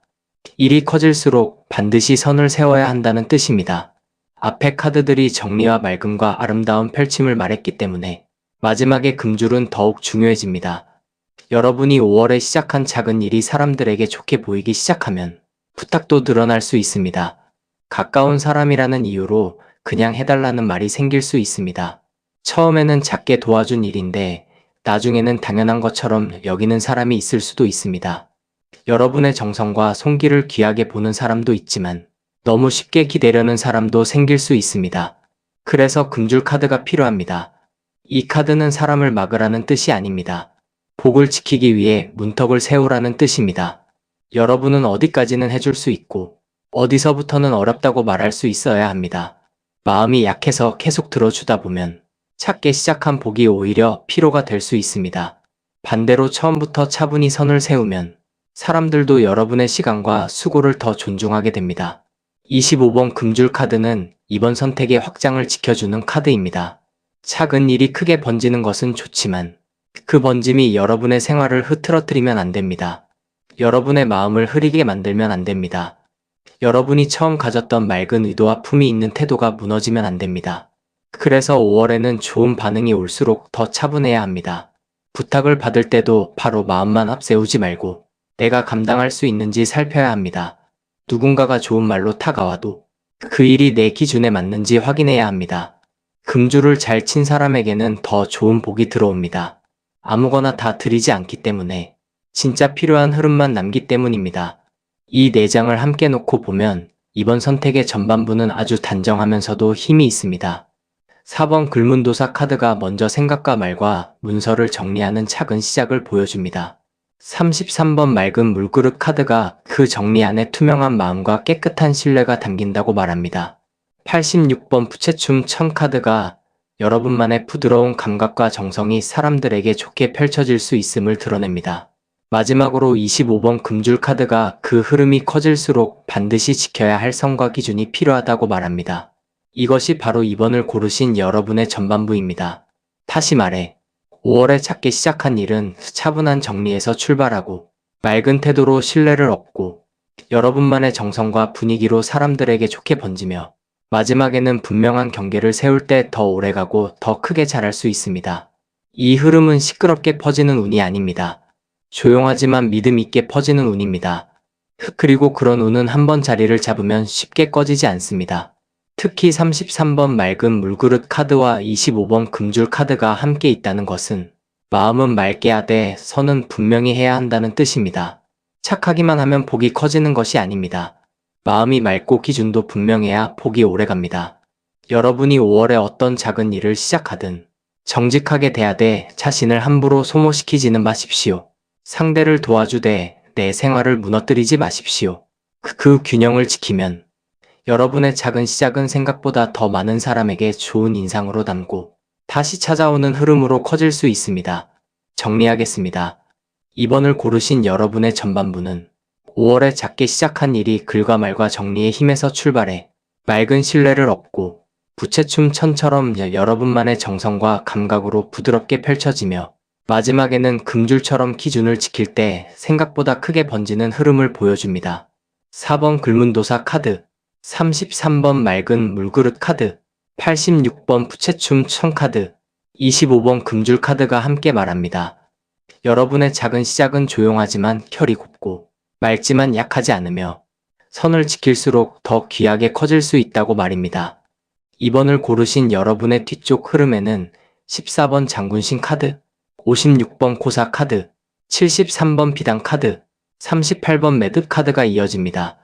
일이 커질수록 반드시 선을 세워야 한다는 뜻입니다. 앞에 카드들이 정리와 맑음과 아름다운 펼침을 말했기 때문에 마지막에 금줄은 더욱 중요해집니다. 여러분이 5월에 시작한 작은 일이 사람들에게 좋게 보이기 시작하면 부탁도 늘어날 수 있습니다. 가까운 사람이라는 이유로 그냥 해달라는 말이 생길 수 있습니다. 처음에는 작게 도와준 일인데 나중에는 당연한 것처럼 여기는 사람이 있을 수도 있습니다. 여러분의 정성과 손길을 귀하게 보는 사람도 있지만 너무 쉽게 기대려는 사람도 생길 수 있습니다. 그래서 금줄 카드가 필요합니다. 이 카드는 사람을 막으라는 뜻이 아닙니다. 복을 지키기 위해 문턱을 세우라는 뜻입니다. 여러분은 어디까지는 해줄 수 있고 어디서부터는 어렵다고 말할 수 있어야 합니다. 마음이 약해서 계속 들어주다 보면 작게 시작한 복이 오히려 피로가 될 수 있습니다. 반대로 처음부터 차분히 선을 세우면 사람들도 여러분의 시간과 수고를 더 존중하게 됩니다. 25번 금줄 카드는 이번 선택의 확장을 지켜주는 카드입니다. 작은 일이 크게 번지는 것은 좋지만 그 번짐이 여러분의 생활을 흐트러뜨리면 안 됩니다. 여러분의 마음을 흐리게 만들면 안 됩니다. 여러분이 처음 가졌던 맑은 의도와 품이 있는 태도가 무너지면 안 됩니다. 그래서 5월에는 좋은 반응이 올수록 더 차분해야 합니다. 부탁을 받을 때도 바로 마음만 앞세우지 말고 내가 감당할 수 있는지 살펴야 합니다. 누군가가 좋은 말로 다가와도 그 일이 내 기준에 맞는지 확인해야 합니다. 금줄을 잘 친 사람에게는 더 좋은 복이 들어옵니다. 아무거나 다 드리지 않기 때문에 진짜 필요한 흐름만 남기 때문입니다. 이 4장을 함께 놓고 보면 이번 선택의 전반부는 아주 단정하면서도 힘이 있습니다. 4번 글문도사 카드가 먼저 생각과 말과 문서를 정리하는 작은 시작을 보여줍니다. 33번 맑은 물그릇 카드가 그 정리 안에 투명한 마음과 깨끗한 신뢰가 담긴다고 말합니다. 86번 부채춤 천 카드가 여러분만의 부드러운 감각과 정성이 사람들에게 좋게 펼쳐질 수 있음을 드러냅니다. 마지막으로 25번 금줄 카드가 그 흐름이 커질수록 반드시 지켜야 할 선과 기준이 필요하다고 말합니다. 이것이 바로 이번을 고르신 여러분의 전반부입니다. 다시 말해 5월에 작게 시작한 일은 차분한 정리에서 출발하고 맑은 태도로 신뢰를 얻고 여러분만의 정성과 분위기로 사람들에게 좋게 번지며 마지막에는 분명한 경계를 세울 때 더 오래가고 더 크게 자랄 수 있습니다. 이 흐름은 시끄럽게 퍼지는 운이 아닙니다. 조용하지만 믿음 있게 퍼지는 운입니다. 그리고 그런 운은 한번 자리를 잡으면 쉽게 꺼지지 않습니다. 특히 33번 맑은 물그릇 카드와 25번 금줄 카드가 함께 있다는 것은 마음은 맑게 하되 선은 분명히 해야 한다는 뜻입니다. 착하기만 하면 복이 커지는 것이 아닙니다. 마음이 맑고 기준도 분명해야 복이 오래갑니다. 여러분이 5월에 어떤 작은 일을 시작하든 정직하게 대하되 자신을 함부로 소모시키지는 마십시오. 상대를 도와주되 내 생활을 무너뜨리지 마십시오. 그 균형을 지키면 여러분의 작은 시작은 생각보다 더 많은 사람에게 좋은 인상으로 남고 다시 찾아오는 흐름으로 커질 수 있습니다. 정리하겠습니다. 2번을 고르신 여러분의 전반부는 5월에 작게 시작한 일이 글과 말과 정리의 힘에서 출발해 맑은 신뢰를 얻고 부채춤 천처럼 여러분만의 정성과 감각으로 부드럽게 펼쳐지며 마지막에는 금줄처럼 기준을 지킬 때 생각보다 크게 번지는 흐름을 보여줍니다. 4번 글문도사 카드, 33번 맑은 물그릇 카드, 86번 부채춤 천 카드, 25번 금줄 카드가 함께 말합니다. 여러분의 작은 시작은 조용하지만 결이 곱고 맑지만 약하지 않으며 선을 지킬수록 더 귀하게 커질 수 있다고 말입니다. 2번을 고르신 여러분의 뒤쪽 흐름에는 14번 장군신 카드, 56번 고사 카드, 73번 비단 카드, 38번 매듭 카드가 이어집니다.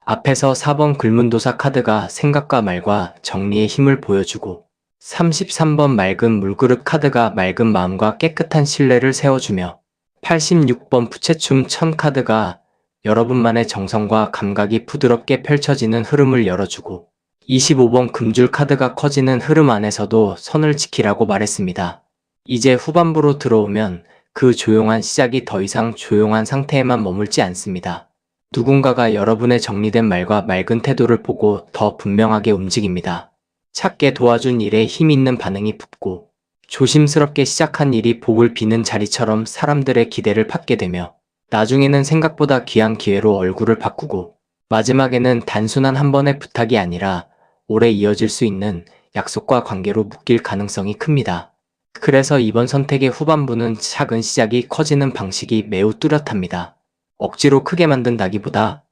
앞에서 4번 글문도사 카드가 생각과 말과 정리의 힘을 보여주고 33번 맑은 물그릇 카드가 맑은 마음과 깨끗한 신뢰를 세워주며 86번 부채춤 천 카드가 여러분만의 정성과 감각이 부드럽게 펼쳐지는 흐름을 열어주고 25번 금줄 카드가 커지는 흐름 안에서도 선을 지키라고 말했습니다. 이제 후반부로 들어오면 그 조용한 시작이 더 이상 조용한 상태에만 머물지 않습니다. 누군가가 여러분의 정리된 말과 맑은 태도를 보고 더 분명하게 움직입니다. 찾게 도와준 일에 힘 있는 반응이 붙고 조심스럽게 시작한 일이 복을 비는 자리처럼 사람들의 기대를 받게 되며 나중에는 생각보다 귀한 기회로 얼굴을 바꾸고 마지막에는 단순한 한 번의 부탁이 아니라 오래 이어질 수 있는 약속과 관계로 묶일 가능성이 큽니다. 그래서 이번 선택의 후반부는 작은 시작이 커지는 방식이 매우 뚜렷합니다. 억지로 크게 만든다기보다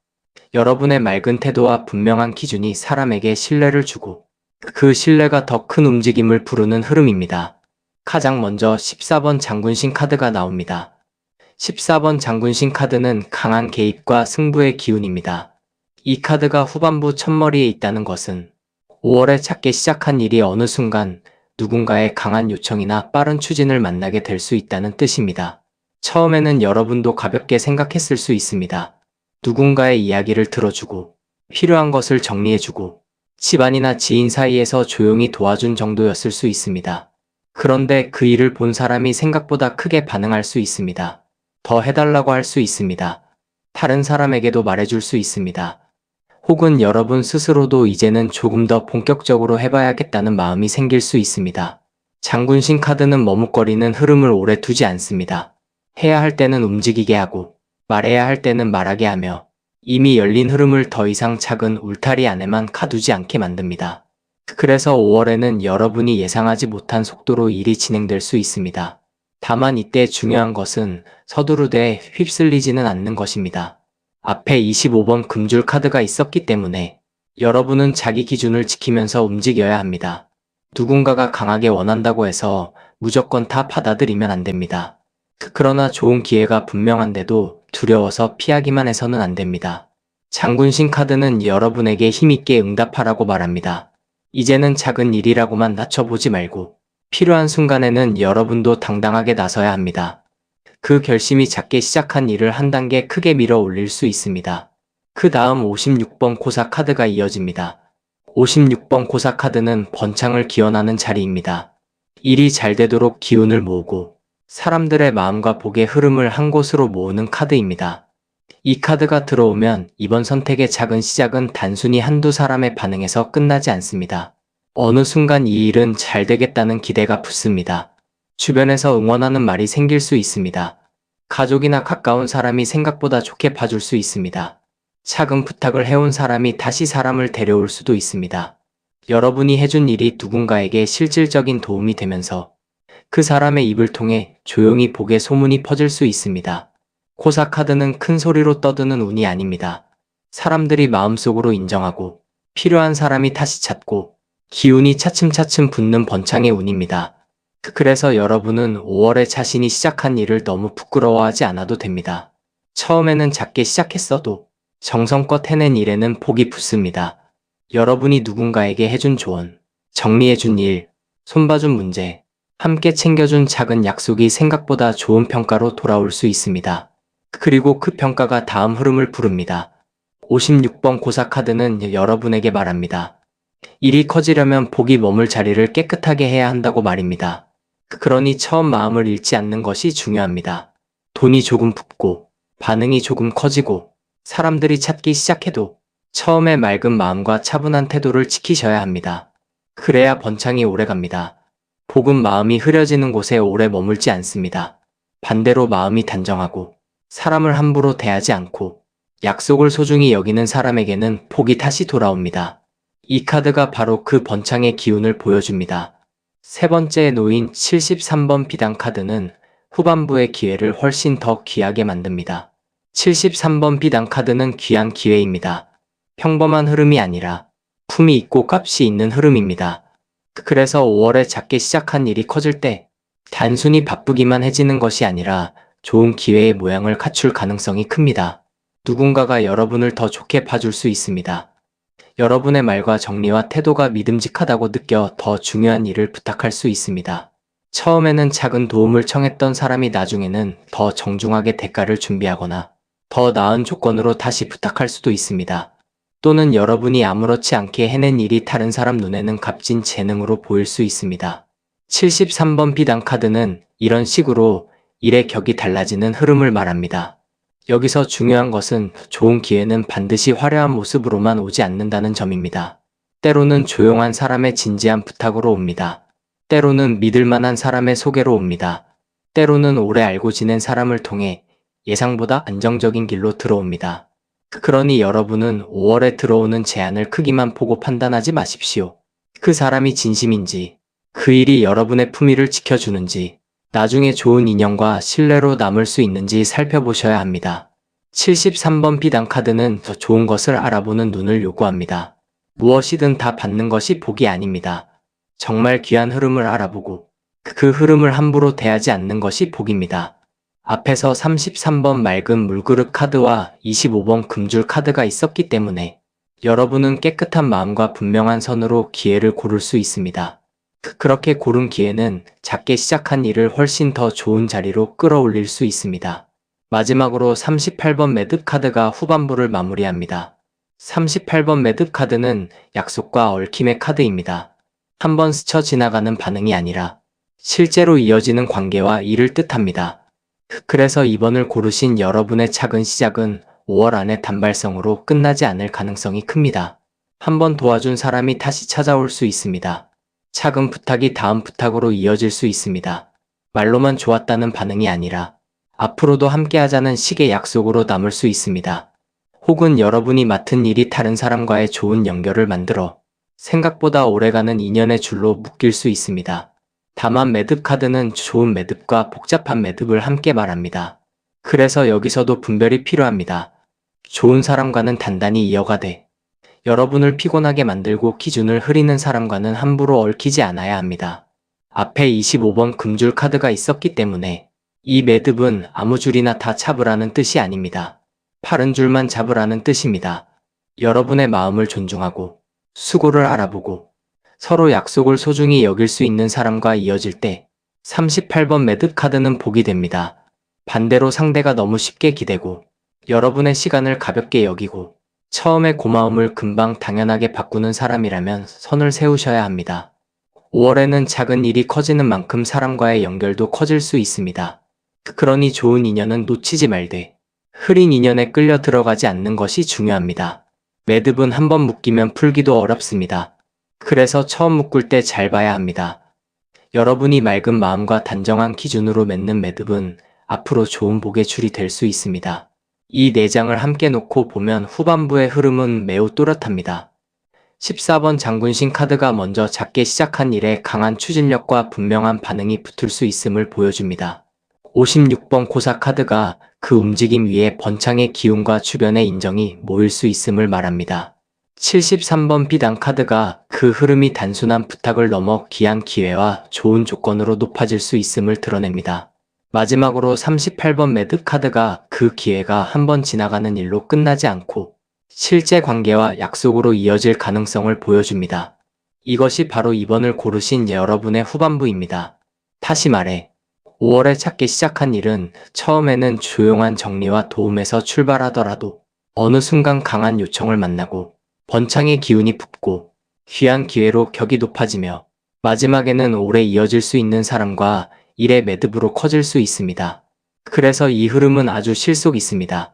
여러분의 맑은 태도와 분명한 기준이 사람에게 신뢰를 주고 그 신뢰가 더 큰 움직임을 부르는 흐름입니다. 가장 먼저 14번 장군신 카드가 나옵니다. 14번 장군신 카드는 강한 개입과 승부의 기운입니다. 이 카드가 후반부 첫머리에 있다는 것은 5월에 작게 시작한 일이 어느 순간 누군가의 강한 요청이나 빠른 추진을 만나게 될 수 있다는 뜻입니다. 처음에는 여러분도 가볍게 생각했을 수 있습니다. 누군가의 이야기를 들어주고 필요한 것을 정리해주고 집안이나 지인 사이에서 조용히 도와준 정도였을 수 있습니다. 그런데 그 일을 본 사람이 생각보다 크게 반응할 수 있습니다. 더 해달라고 할 수 있습니다. 다른 사람에게도 말해줄 수 있습니다. 혹은 여러분 스스로도 이제는 조금 더 본격적으로 해봐야겠다는 마음이 생길 수 있습니다. 장군신 카드는 머뭇거리는 흐름을 오래 두지 않습니다. 해야 할 때는 움직이게 하고 말해야 할 때는 말하게 하며 이미 열린 흐름을 더 이상 작은 울타리 안에만 가두지 않게 만듭니다. 그래서 5월에는 여러분이 예상하지 못한 속도로 일이 진행될 수 있습니다. 다만 이때 중요한 것은 서두르되 휩쓸리지는 않는 것입니다. 앞에 25번 금줄 카드가 있었기 때문에 여러분은 자기 기준을 지키면서 움직여야 합니다. 누군가가 강하게 원한다고 해서 무조건 다 받아들이면 안 됩니다. 그러나 좋은 기회가 분명한데도 두려워서 피하기만 해서는 안 됩니다. 장군신 카드는 여러분에게 힘있게 응답하라고 말합니다. 이제는 작은 일이라고만 낮춰보지 말고 필요한 순간에는 여러분도 당당하게 나서야 합니다. 그 결심이 작게 시작한 일을 한 단계 크게 밀어 올릴 수 있습니다. 그 다음 56번 고사 카드가 이어집니다. 56번 고사 카드는 번창을 기원하는 자리입니다. 일이 잘 되도록 기운을 모으고 사람들의 마음과 복의 흐름을 한 곳으로 모으는 카드입니다. 이 카드가 들어오면 이번 선택의 작은 시작은 단순히 한두 사람의 반응에서 끝나지 않습니다. 어느 순간 이 일은 잘 되겠다는 기대가 붙습니다. 주변에서 응원하는 말이 생길 수 있습니다. 가족이나 가까운 사람이 생각보다 좋게 봐줄 수 있습니다. 작은 부탁을 해온 사람이 다시 사람을 데려올 수도 있습니다. 여러분이 해준 일이 누군가에게 실질적인 도움이 되면서 그 사람의 입을 통해 조용히 복의 소문이 퍼질 수 있습니다. 고사 카드는 큰 소리로 떠드는 운이 아닙니다. 사람들이 마음속으로 인정하고 필요한 사람이 다시 찾고 기운이 차츰차츰 붙는 번창의 운입니다. 그래서 여러분은 5월에 자신이 시작한 일을 너무 부끄러워하지 않아도 됩니다. 처음에는 작게 시작했어도 정성껏 해낸 일에는 복이 붙습니다. 여러분이 누군가에게 해준 조언, 정리해준 일, 손봐준 문제, 함께 챙겨준 작은 약속이 생각보다 좋은 평가로 돌아올 수 있습니다. 그리고 그 평가가 다음 흐름을 부릅니다. 56번 고사 카드는 여러분에게 말합니다. 일이 커지려면 복이 머물 자리를 깨끗하게 해야 한다고 말입니다. 그러니 처음 마음을 잃지 않는 것이 중요합니다. 돈이 조금 붙고 반응이 조금 커지고 사람들이 찾기 시작해도 처음에 맑은 마음과 차분한 태도를 지키셔야 합니다. 그래야 번창이 오래갑니다. 복은 마음이 흐려지는 곳에 오래 머물지 않습니다. 반대로 마음이 단정하고 사람을 함부로 대하지 않고 약속을 소중히 여기는 사람에게는 복이 다시 돌아옵니다. 이 카드가 바로 그 번창의 기운을 보여줍니다. 세 번째에 놓인 73번 비단 카드는 후반부의 기회를 훨씬 더 귀하게 만듭니다. 73번 비단 카드는 귀한 기회입니다. 평범한 흐름이 아니라 품이 있고 값이 있는 흐름입니다. 그래서 5월에 작게 시작한 일이 커질 때 단순히 바쁘기만 해지는 것이 아니라 좋은 기회의 모양을 갖출 가능성이 큽니다. 누군가가 여러분을 더 좋게 봐줄 수 있습니다. 여러분의 말과 정리와 태도가 믿음직하다고 느껴 더 중요한 일을 부탁할 수 있습니다. 처음에는 작은 도움을 청했던 사람이 나중에는 더 정중하게 대가를 준비하거나 더 나은 조건으로 다시 부탁할 수도 있습니다. 또는 여러분이 아무렇지 않게 해낸 일이 다른 사람 눈에는 값진 재능으로 보일 수 있습니다. 73번 비단 카드는 이런 식으로 일의 격이 달라지는 흐름을 말합니다. 여기서 중요한 것은 좋은 기회는 반드시 화려한 모습으로만 오지 않는다는 점입니다. 때로는 조용한 사람의 진지한 부탁으로 옵니다. 때로는 믿을 만한 사람의 소개로 옵니다. 때로는 오래 알고 지낸 사람을 통해 예상보다 안정적인 길로 들어옵니다. 그러니 여러분은 5월에 들어오는 제안을 크기만 보고 판단하지 마십시오. 그 사람이 진심인지, 그 일이 여러분의 품위를 지켜주는지, 나중에 좋은 인연과 신뢰로 남을 수 있는지 살펴보셔야 합니다. 73번 비단 카드는 더 좋은 것을 알아보는 눈을 요구합니다. 무엇이든 다 받는 것이 복이 아닙니다. 정말 귀한 흐름을 알아보고 그 흐름을 함부로 대하지 않는 것이 복입니다. 앞에서 33번 맑은 물그릇 카드와 25번 금줄 카드가 있었기 때문에 여러분은 깨끗한 마음과 분명한 선으로 기회를 고를 수 있습니다. 그렇게 고른 기회는 작게 시작한 일을 훨씬 더 좋은 자리로 끌어올릴 수 있습니다. 마지막으로 38번 매듭 카드가 후반부를 마무리합니다. 38번 매듭 카드는 약속과 얽힘의 카드입니다. 한번 스쳐 지나가는 반응이 아니라 실제로 이어지는 관계와 일을 뜻합니다. 그래서 이번을 고르신 여러분의 작은 시작은 5월 안에 단발성으로 끝나지 않을 가능성이 큽니다. 한번 도와준 사람이 다시 찾아올 수 있습니다. 작은 부탁이 다음 부탁으로 이어질 수 있습니다. 말로만 좋았다는 반응이 아니라 앞으로도 함께하자는 식의 약속으로 남을 수 있습니다. 혹은 여러분이 맡은 일이 다른 사람과의 좋은 연결을 만들어 생각보다 오래가는 인연의 줄로 묶일 수 있습니다. 다만 매듭 카드는 좋은 매듭과 복잡한 매듭을 함께 말합니다. 그래서 여기서도 분별이 필요합니다. 좋은 사람과는 단단히 이어가되 여러분을 피곤하게 만들고 기준을 흐리는 사람과는 함부로 얽히지 않아야 합니다. 앞에 25번 금줄 카드가 있었기 때문에 이 매듭은 아무 줄이나 다 잡으라는 뜻이 아닙니다. 파른 줄만 잡으라는 뜻입니다. 여러분의 마음을 존중하고 수고를 알아보고 서로 약속을 소중히 여길 수 있는 사람과 이어질 때 38번 매듭 카드는 복이 됩니다. 반대로 상대가 너무 쉽게 기대고 여러분의 시간을 가볍게 여기고 처음에 고마움을 금방 당연하게 바꾸는 사람이라면 선을 세우셔야 합니다. 5월에는 작은 일이 커지는 만큼 사람과의 연결도 커질 수 있습니다. 그러니 좋은 인연은 놓치지 말되 흐린 인연에 끌려 들어가지 않는 것이 중요합니다. 매듭은 한번 묶이면 풀기도 어렵습니다. 그래서 처음 묶을 때 잘 봐야 합니다. 여러분이 맑은 마음과 단정한 기준으로 맺는 매듭은 앞으로 좋은 복의 줄이 될 수 있습니다. 이 4장을 함께 놓고 보면 후반부의 흐름은 매우 또렷합니다. 14번 장군신 카드가 먼저 작게 시작한 일에 강한 추진력과 분명한 반응이 붙을 수 있음을 보여줍니다. 56번 고사 카드가 그 움직임 위에 번창의 기운과 주변의 인정이 모일 수 있음을 말합니다. 73번 비단 카드가 그 흐름이 단순한 부탁을 넘어 귀한 기회와 좋은 조건으로 높아질 수 있음을 드러냅니다. 마지막으로 38번 매듭 카드가 그 기회가 한번 지나가는 일로 끝나지 않고 실제 관계와 약속으로 이어질 가능성을 보여줍니다. 이것이 바로 이번을 고르신 여러분의 후반부입니다. 다시 말해 5월에 작게 시작한 일은 처음에는 조용한 정리와 도움에서 출발하더라도 어느 순간 강한 요청을 만나고 번창의 기운이 붙고 귀한 기회로 격이 높아지며 마지막에는 오래 이어질 수 있는 사람과 일의 매듭으로 커질 수 있습니다. 그래서 이 흐름은 아주 실속 있습니다.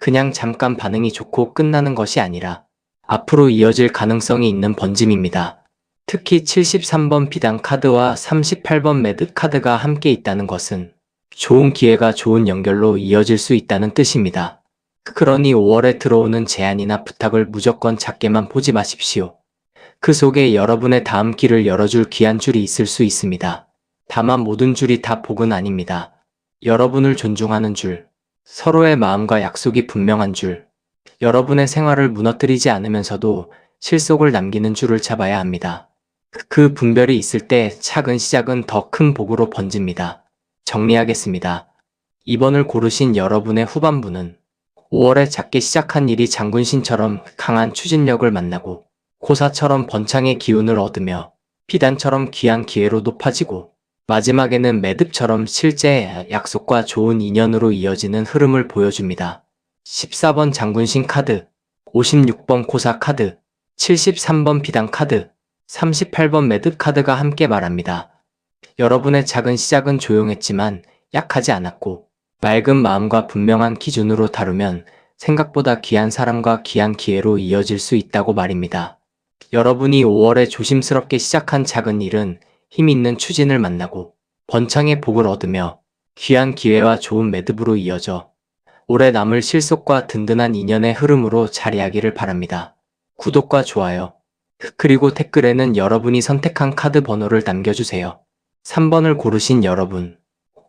그냥 잠깐 반응이 좋고 끝나는 것이 아니라 앞으로 이어질 가능성이 있는 번짐입니다. 특히 73번 비단 카드와 38번 매듭 카드가 함께 있다는 것은 좋은 기회가 좋은 연결로 이어질 수 있다는 뜻입니다. 그러니 5월에 들어오는 제안이나 부탁을 무조건 작게만 보지 마십시오. 그 속에 여러분의 다음 길을 열어줄 귀한 줄이 있을 수 있습니다. 다만 모든 줄이 다 복은 아닙니다. 여러분을 존중하는 줄, 서로의 마음과 약속이 분명한 줄, 여러분의 생활을 무너뜨리지 않으면서도 실속을 남기는 줄을 잡아야 합니다. 그 분별이 있을 때 작은 시작은 더 큰 복으로 번집니다. 정리하겠습니다. 이번을 고르신 여러분의 후반부는 5월에 작게 시작한 일이 장군신처럼 강한 추진력을 만나고 고사처럼 번창의 기운을 얻으며 비단처럼 귀한 기회로 높아지고 마지막에는 매듭처럼 실제 약속과 좋은 인연으로 이어지는 흐름을 보여줍니다. 14번 장군신 카드, 56번 고사 카드, 73번 비단 카드, 38번 매듭 카드가 함께 말합니다. 여러분의 작은 시작은 조용했지만 약하지 않았고 맑은 마음과 분명한 기준으로 다루면 생각보다 귀한 사람과 귀한 기회로 이어질 수 있다고 말입니다. 여러분이 5월에 조심스럽게 시작한 작은 일은 힘 있는 추진을 만나고 번창의 복을 얻으며 귀한 기회와 좋은 매듭으로 이어져 오래 남을 실속과 든든한 인연의 흐름으로 자리하기를 바랍니다. 구독과 좋아요, 그리고 댓글에는 여러분이 선택한 카드 번호를 남겨주세요. 3번을 고르신 여러분,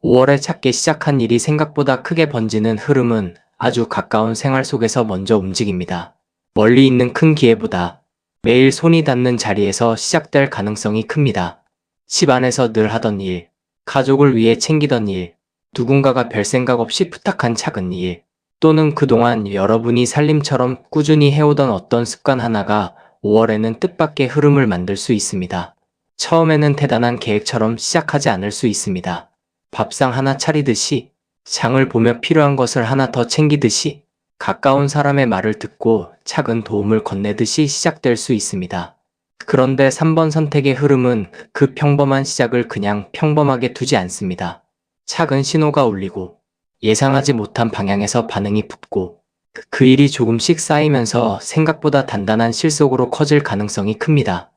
5월에 작게 시작한 일이 생각보다 크게 번지는 흐름은 아주 가까운 생활 속에서 먼저 움직입니다. 멀리 있는 큰 기회보다 매일 손이 닿는 자리에서 시작될 가능성이 큽니다. 집 안에서 늘 하던 일, 가족을 위해 챙기던 일, 누군가가 별 생각 없이 부탁한 작은 일, 또는 그동안 여러분이 살림처럼 꾸준히 해오던 어떤 습관 하나가 5월에는 뜻밖의 흐름을 만들 수 있습니다. 처음에는 대단한 계획처럼 시작하지 않을 수 있습니다. 밥상 하나 차리듯이, 장을 보며 필요한 것을 하나 더 챙기듯이, 가까운 사람의 말을 듣고 작은 도움을 건네듯이 시작될 수 있습니다. 그런데 3번 선택의 흐름은 그 평범한 시작을 그냥 평범하게 두지 않습니다. 작은 신호가 울리고 예상하지 못한 방향에서 반응이 붙고 그 일이 조금씩 쌓이면서 생각보다 단단한 실속으로 커질 가능성이 큽니다.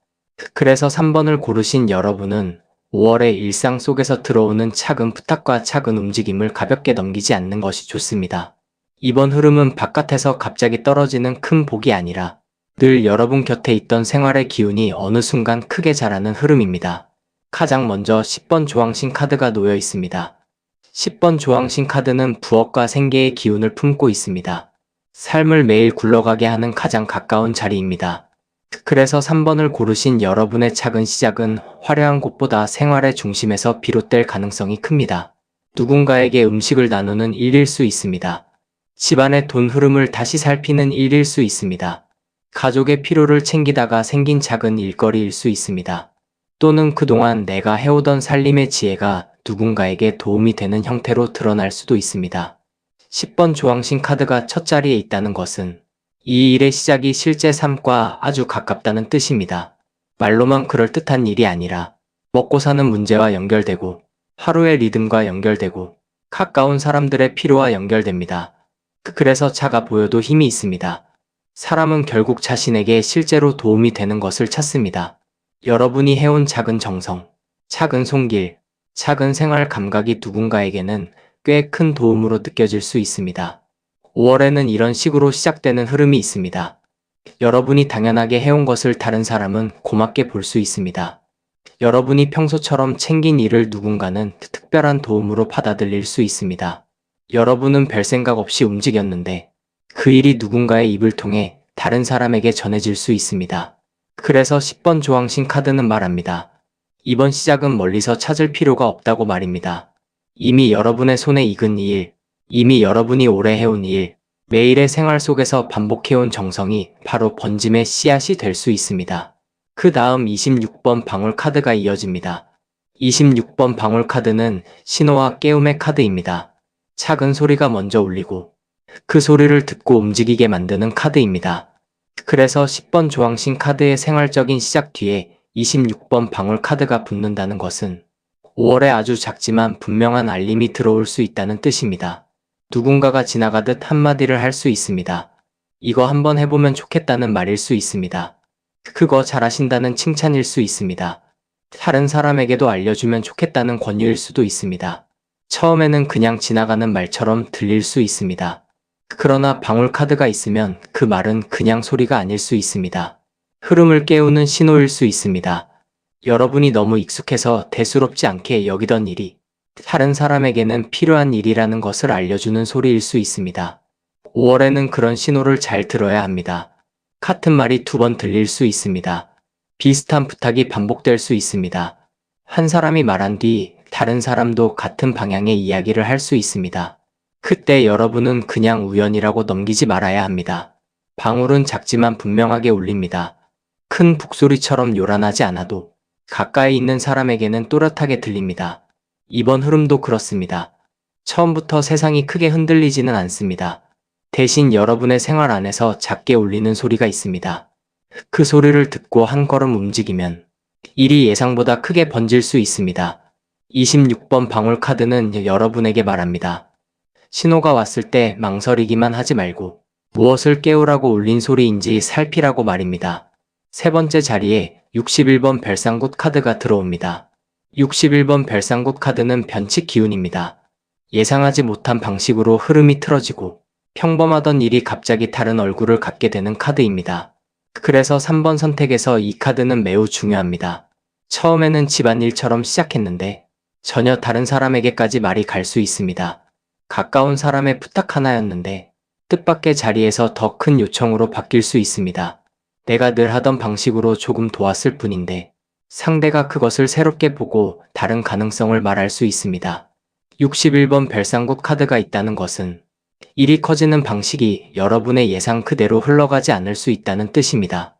그래서 3번을 고르신 여러분은 5월의 일상 속에서 들어오는 작은 부탁과 작은 움직임을 가볍게 넘기지 않는 것이 좋습니다. 이번 흐름은 바깥에서 갑자기 떨어지는 큰 복이 아니라 늘 여러분 곁에 있던 생활의 기운이 어느 순간 크게 자라는 흐름입니다. 가장 먼저 10번 조항신 카드가 놓여 있습니다. 10번 조항신 카드는 부엌과 생계의 기운을 품고 있습니다. 삶을 매일 굴러가게 하는 가장 가까운 자리입니다. 그래서 3번을 고르신 여러분의 작은 시작은 화려한 곳보다 생활의 중심에서 비롯될 가능성이 큽니다. 누군가에게 음식을 나누는 일일 수 있습니다. 집안의 돈 흐름을 다시 살피는 일일 수 있습니다. 가족의 필요를 챙기다가 생긴 작은 일거리일 수 있습니다. 또는 그동안 내가 해오던 살림의 지혜가 누군가에게 도움이 되는 형태로 드러날 수도 있습니다. 10번 조항신 카드가 첫 자리에 있다는 것은 이 일의 시작이 실제 삶과 아주 가깝다는 뜻입니다. 말로만 그럴듯한 일이 아니라 먹고 사는 문제와 연결되고 하루의 리듬과 연결되고 가까운 사람들의 필요와 연결됩니다. 그래서 작아 보여도 힘이 있습니다. 사람은 결국 자신에게 실제로 도움이 되는 것을 찾습니다. 여러분이 해온 작은 정성, 작은 손길, 작은 생활 감각이 누군가에게는 꽤 큰 도움으로 느껴질 수 있습니다. 5월에는 이런 식으로 시작되는 흐름이 있습니다. 여러분이 당연하게 해온 것을 다른 사람은 고맙게 볼 수 있습니다. 여러분이 평소처럼 챙긴 일을 누군가는 특별한 도움으로 받아들일 수 있습니다. 여러분은 별 생각 없이 움직였는데 그 일이 누군가의 입을 통해 다른 사람에게 전해질 수 있습니다. 그래서 10번 조항신 카드는 말합니다. 이번 시작은 멀리서 찾을 필요가 없다고 말입니다. 이미 여러분의 손에 익은 일, 이미 여러분이 오래 해온 일, 매일의 생활 속에서 반복해온 정성이 바로 번짐의 씨앗이 될 수 있습니다. 그 다음 26번 방울 카드가 이어집니다. 26번 방울 카드는 신호와 깨움의 카드입니다. 작은 소리가 먼저 울리고 그 소리를 듣고 움직이게 만드는 카드입니다. 그래서 10번 조항신 카드의 생활적인 시작 뒤에 26번 방울 카드가 붙는다는 것은 5월에 아주 작지만 분명한 알림이 들어올 수 있다는 뜻입니다. 누군가가 지나가듯 한마디를 할 수 있습니다. 이거 한번 해보면 좋겠다는 말일 수 있습니다. 그거 잘하신다는 칭찬일 수 있습니다. 다른 사람에게도 알려주면 좋겠다는 권유일 수도 있습니다. 처음에는 그냥 지나가는 말처럼 들릴 수 있습니다. 그러나 방울 카드가 있으면 그 말은 그냥 소리가 아닐 수 있습니다. 흐름을 깨우는 신호일 수 있습니다. 여러분이 너무 익숙해서 대수롭지 않게 여기던 일이 다른 사람에게는 필요한 일이라는 것을 알려주는 소리일 수 있습니다. 5월에는 그런 신호를 잘 들어야 합니다. 같은 말이 2번 들릴 수 있습니다. 비슷한 부탁이 반복될 수 있습니다. 한 사람이 말한 뒤 다른 사람도 같은 방향의 이야기를 할 수 있습니다. 그때 여러분은 그냥 우연이라고 넘기지 말아야 합니다. 방울은 작지만 분명하게 울립니다. 큰 북소리처럼 요란하지 않아도 가까이 있는 사람에게는 또렷하게 들립니다. 이번 흐름도 그렇습니다. 처음부터 세상이 크게 흔들리지는 않습니다. 대신 여러분의 생활 안에서 작게 울리는 소리가 있습니다. 그 소리를 듣고 한 걸음 움직이면 일이 예상보다 크게 번질 수 있습니다. 26번 방울 카드는 여러분에게 말합니다. 신호가 왔을 때 망설이기만 하지 말고 무엇을 깨우라고 울린 소리인지 살피라고 말입니다. 세 번째 자리에 61번 별상굿 카드가 들어옵니다. 61번 별상굿 카드는 변칙 기운입니다. 예상하지 못한 방식으로 흐름이 틀어지고 평범하던 일이 갑자기 다른 얼굴을 갖게 되는 카드입니다. 그래서 3번 선택에서 이 카드는 매우 중요합니다. 처음에는 집안일처럼 시작했는데 전혀 다른 사람에게까지 말이 갈 수 있습니다. 가까운 사람의 부탁 하나였는데 뜻밖의 자리에서 더 큰 요청으로 바뀔 수 있습니다. 내가 늘 하던 방식으로 조금 도왔을 뿐인데 상대가 그것을 새롭게 보고 다른 가능성을 말할 수 있습니다. 61번 별상국 카드가 있다는 것은 일이 커지는 방식이 여러분의 예상 그대로 흘러가지 않을 수 있다는 뜻입니다.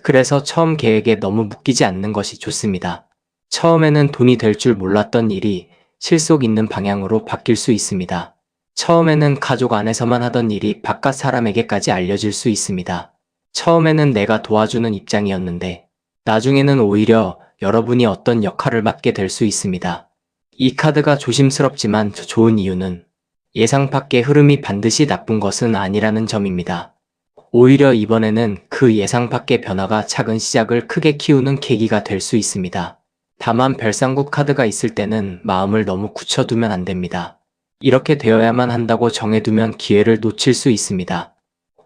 그래서 처음 계획에 너무 묶이지 않는 것이 좋습니다. 처음에는 돈이 될 줄 몰랐던 일이 실속 있는 방향으로 바뀔 수 있습니다. 처음에는 가족 안에서만 하던 일이 바깥 사람에게까지 알려질 수 있습니다. 처음에는 내가 도와주는 입장이었는데 나중에는 오히려 여러분이 어떤 역할을 맡게 될 수 있습니다. 이 카드가 조심스럽지만 좋은 이유는 예상 밖의 흐름이 반드시 나쁜 것은 아니라는 점입니다. 오히려 이번에는 그 예상 밖의 변화가 작은 시작을 크게 키우는 계기가 될 수 있습니다. 다만 별상국 카드가 있을 때는 마음을 너무 굳혀두면 안 됩니다. 이렇게 되어야만 한다고 정해두면 기회를 놓칠 수 있습니다.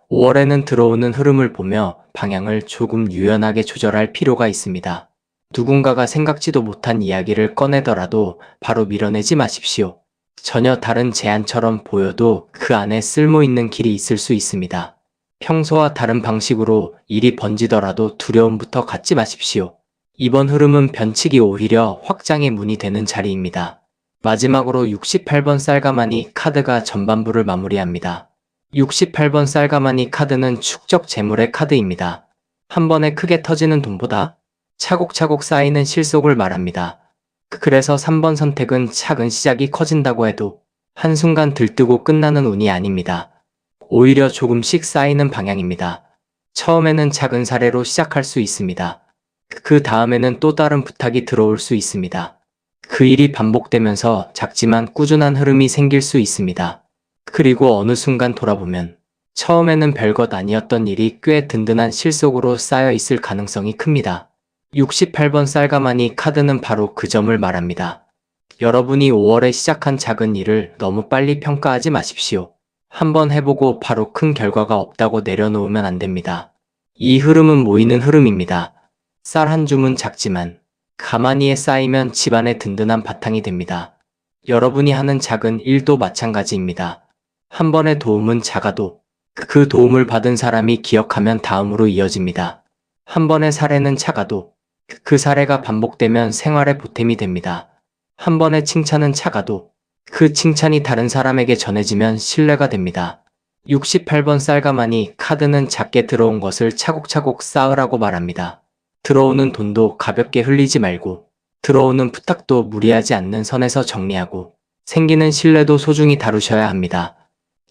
5월에는 들어오는 흐름을 보며 방향을 조금 유연하게 조절할 필요가 있습니다. 누군가가 생각지도 못한 이야기를 꺼내더라도 바로 밀어내지 마십시오. 전혀 다른 제안처럼 보여도 그 안에 쓸모 있는 길이 있을 수 있습니다. 평소와 다른 방식으로 일이 번지더라도 두려움부터 갖지 마십시오. 이번 흐름은 변칙이 오히려 확장의 문이 되는 자리입니다. 마지막으로 68번 쌀가마니 카드가 전반부를 마무리합니다. 68번 쌀가마니 카드는 축적 재물의 카드입니다. 한 번에 크게 터지는 돈보다 차곡차곡 쌓이는 실속을 말합니다. 그래서 3번 선택은 작은 시작이 커진다고 해도 한순간 들뜨고 끝나는 운이 아닙니다. 오히려 조금씩 쌓이는 방향입니다. 처음에는 작은 사례로 시작할 수 있습니다. 그 다음에는 또 다른 부탁이 들어올 수 있습니다. 그 일이 반복되면서 작지만 꾸준한 흐름이 생길 수 있습니다. 그리고 어느 순간 돌아보면 처음에는 별것 아니었던 일이 꽤 든든한 실속으로 쌓여 있을 가능성이 큽니다. 68번 쌀가마니 카드는 바로 그 점을 말합니다. 여러분이 5월에 시작한 작은 일을 너무 빨리 평가하지 마십시오. 한번 해보고 바로 큰 결과가 없다고 내려놓으면 안 됩니다. 이 흐름은 모이는 흐름입니다. 쌀 한 줌은 작지만 가마니에 쌓이면 집안의 든든한 바탕이 됩니다. 여러분이 하는 작은 일도 마찬가지입니다. 한 번의 도움은 작아도 그 도움을 받은 사람이 기억하면 다음으로 이어집니다. 한 번의 사례는 작아도 그 사례가 반복되면 생활의 보탬이 됩니다. 한 번의 칭찬은 작아도 그 칭찬이 다른 사람에게 전해지면 신뢰가 됩니다. 68번 쌀가마니 카드는 작게 들어온 것을 차곡차곡 쌓으라고 말합니다. 들어오는 돈도 가볍게 흘리지 말고 들어오는 부탁도 무리하지 않는 선에서 정리하고 생기는 신뢰도 소중히 다루셔야 합니다.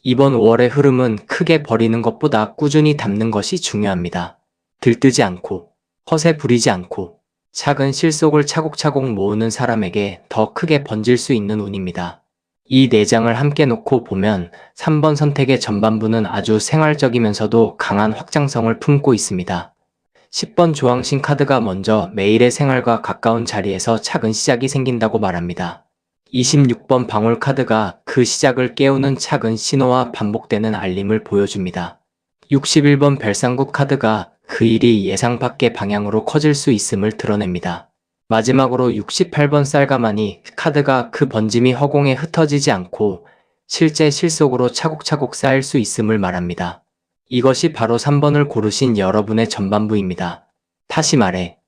이번 5월의 흐름은 크게 버리는 것보다 꾸준히 담는 것이 중요합니다. 들뜨지 않고 허세 부리지 않고 작은 실속을 차곡차곡 모으는 사람에게 더 크게 번질 수 있는 운입니다. 이 4장을 함께 놓고 보면 3번 선택의 전반부는 아주 생활적이면서도 강한 확장성을 품고 있습니다. 10번 조항신 카드가 먼저 매일의 생활과 가까운 자리에서 작은 시작이 생긴다고 말합니다. 26번 방울 카드가 그 시작을 깨우는 작은 신호와 반복되는 알림을 보여줍니다. 61번 별상국 카드가 그 일이 예상 밖의 방향으로 커질 수 있음을 드러냅니다. 마지막으로 68번 쌀가마니 카드가 그 번짐이 허공에 흩어지지 않고 실제 실속으로 차곡차곡 쌓일 수 있음을 말합니다. 이것이 바로 3번을 고르신 여러분의 전반부입니다. 다시 말해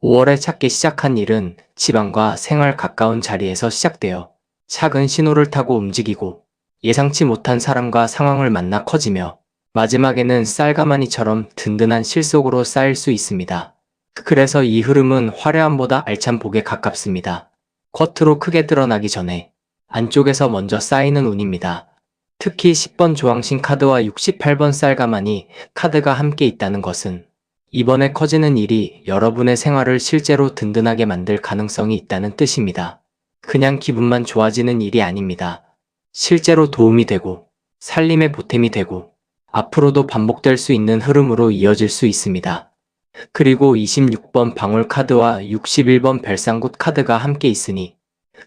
5월에 작게 시작한 일은 집안과 생활 가까운 자리에서 시작되어 작은 신호를 타고 움직이고 예상치 못한 사람과 상황을 만나 커지며 마지막에는 쌀가마니처럼 든든한 실속으로 쌓일 수 있습니다. 그래서 이 흐름은 화려함보다 알찬 복에 가깝습니다. 겉으로 크게 드러나기 전에 안쪽에서 먼저 쌓이는 운입니다. 특히 10번 조항신 카드와 68번 쌀가마니 카드가 함께 있다는 것은 이번에 커지는 일이 여러분의 생활을 실제로 든든하게 만들 가능성이 있다는 뜻입니다. 그냥 기분만 좋아지는 일이 아닙니다. 실제로 도움이 되고 살림의 보탬이 되고 앞으로도 반복될 수 있는 흐름으로 이어질 수 있습니다. 그리고 26번 방울 카드와 61번 별상굿 카드가 함께 있으니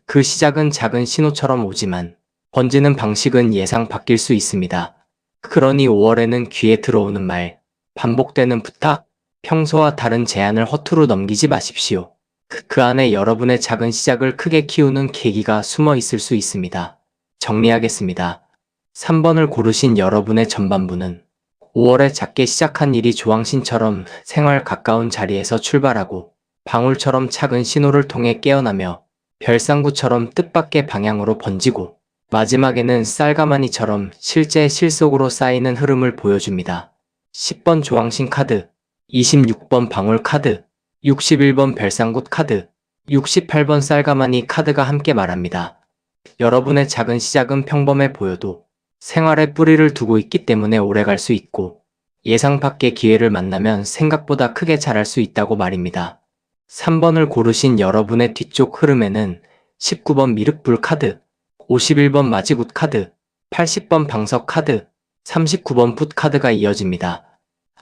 그 시작은 작은 신호처럼 오지만 번지는 방식은 예상 바뀔 수 있습니다. 그러니 5월에는 귀에 들어오는 말, 반복되는 부탁, 평소와 다른 제안을 허투루 넘기지 마십시오. 그 안에 여러분의 작은 시작을 크게 키우는 계기가 숨어 있을 수 있습니다. 정리하겠습니다. 3번을 고르신 여러분의 전반부는 5월에 작게 시작한 일이 조항신처럼 생활 가까운 자리에서 출발하고 방울처럼 작은 신호를 통해 깨어나며 별상구처럼 뜻밖의 방향으로 번지고 마지막에는 쌀가마니처럼 실제 실속으로 쌓이는 흐름을 보여줍니다. 10번 조항신 카드, 26번 방울 카드, 61번 별상구 카드, 68번 쌀가마니 카드가 함께 말합니다. 여러분의 작은 시작은 평범해 보여도 생활에 뿌리를 두고 있기 때문에 오래갈 수 있고 예상 밖의 기회를 만나면 생각보다 크게 자랄 수 있다고 말입니다. 3번을 고르신 여러분의 뒤쪽 흐름에는 19번 미륵불 카드, 51번 마지굿 카드, 80번 방석 카드, 39번 풋 카드가 이어집니다.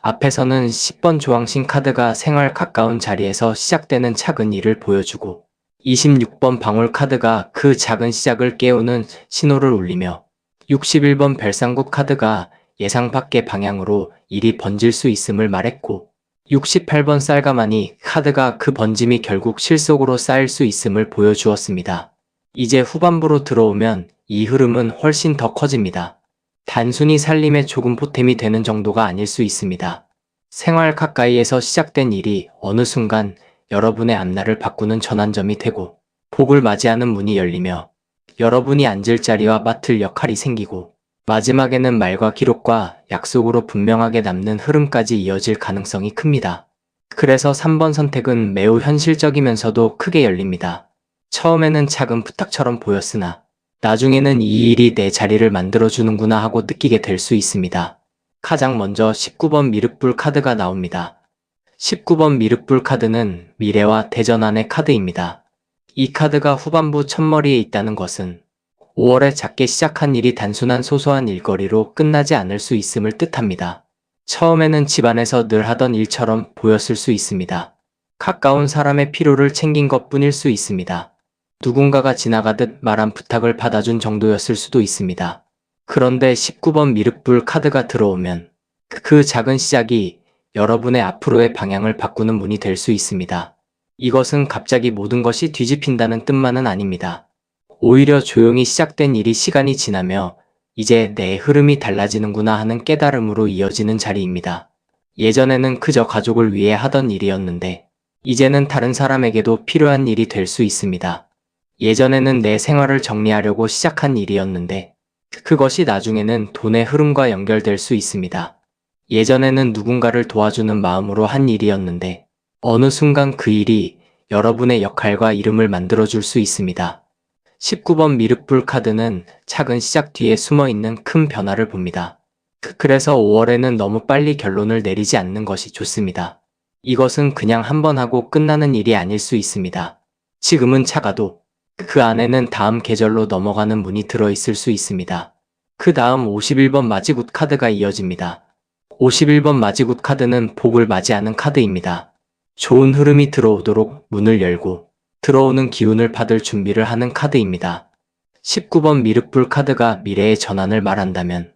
앞에서는 10번 조항신 카드가 생활 가까운 자리에서 시작되는 작은 일을 보여주고 26번 방울 카드가 그 작은 시작을 깨우는 신호를 울리며 61번 별상구 카드가 예상 밖의 방향으로 일이 번질 수 있음을 말했고 68번 쌀가마니 카드가 그 번짐이 결국 실속으로 쌓일 수 있음을 보여주었습니다. 이제 후반부로 들어오면 이 흐름은 훨씬 더 커집니다. 단순히 살림에 조금 보탬이 되는 정도가 아닐 수 있습니다. 생활 가까이에서 시작된 일이 어느 순간 여러분의 앞날을 바꾸는 전환점이 되고 복을 맞이하는 문이 열리며 여러분이 앉을 자리와 맡을 역할이 생기고 마지막에는 말과 기록과 약속으로 분명하게 남는 흐름까지 이어질 가능성이 큽니다. 그래서 3번 선택은 매우 현실적이면서도 크게 열립니다. 처음에는 작은 부탁처럼 보였으나 나중에는 이 일이 내 자리를 만들어주는구나 하고 느끼게 될 수 있습니다. 가장 먼저 19번 미륵불 카드가 나옵니다. 19번 미륵불 카드는 미래와 대전환의 카드입니다. 이 카드가 후반부 첫머리에 있다는 것은 5월에 작게 시작한 일이 단순한 소소한 일거리로 끝나지 않을 수 있음을 뜻합니다. 처음에는 집안에서 늘 하던 일처럼 보였을 수 있습니다. 가까운 사람의 필요를 챙긴 것뿐일 수 있습니다. 누군가가 지나가듯 말한 부탁을 받아준 정도였을 수도 있습니다. 그런데 19번 미륵불 카드가 들어오면 그 작은 시작이 여러분의 앞으로의 방향을 바꾸는 문이 될 수 있습니다. 이것은 갑자기 모든 것이 뒤집힌다는 뜻만은 아닙니다. 오히려 조용히 시작된 일이 시간이 지나며 이제 내 흐름이 달라지는구나 하는 깨달음으로 이어지는 자리입니다. 예전에는 그저 가족을 위해 하던 일이었는데 이제는 다른 사람에게도 필요한 일이 될 수 있습니다. 예전에는 내 생활을 정리하려고 시작한 일이었는데 그것이 나중에는 돈의 흐름과 연결될 수 있습니다. 예전에는 누군가를 도와주는 마음으로 한 일이었는데 어느 순간 그 일이 여러분의 역할과 이름을 만들어줄 수 있습니다. 19번 미륵불 카드는 작은 시작 뒤에 숨어있는 큰 변화를 봅니다. 그래서 5월에는 너무 빨리 결론을 내리지 않는 것이 좋습니다. 이것은 그냥 한번 하고 끝나는 일이 아닐 수 있습니다. 지금은 작아도 그 안에는 다음 계절로 넘어가는 문이 들어있을 수 있습니다. 그 다음 51번 마지굿 카드가 이어집니다. 51번 마지굿 카드는 복을 맞이하는 카드입니다. 좋은 흐름이 들어오도록 문을 열고 들어오는 기운을 받을 준비를 하는 카드입니다. 19번 미륵불 카드가 미래의 전환을 말한다면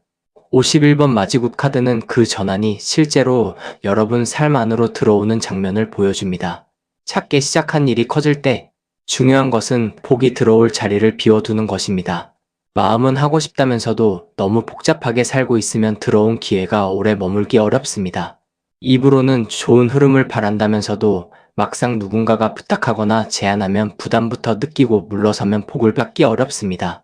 51번 마지굿 카드는 그 전환이 실제로 여러분 삶 안으로 들어오는 장면을 보여줍니다. 작게 시작한 일이 커질 때 중요한 것은 복이 들어올 자리를 비워두는 것입니다. 마음은 하고 싶다면서도 너무 복잡하게 살고 있으면 들어온 기회가 오래 머물기 어렵습니다. 입으로는 좋은 흐름을 바란다면서도 막상 누군가가 부탁하거나 제안하면 부담부터 느끼고 물러서면 복을 받기 어렵습니다.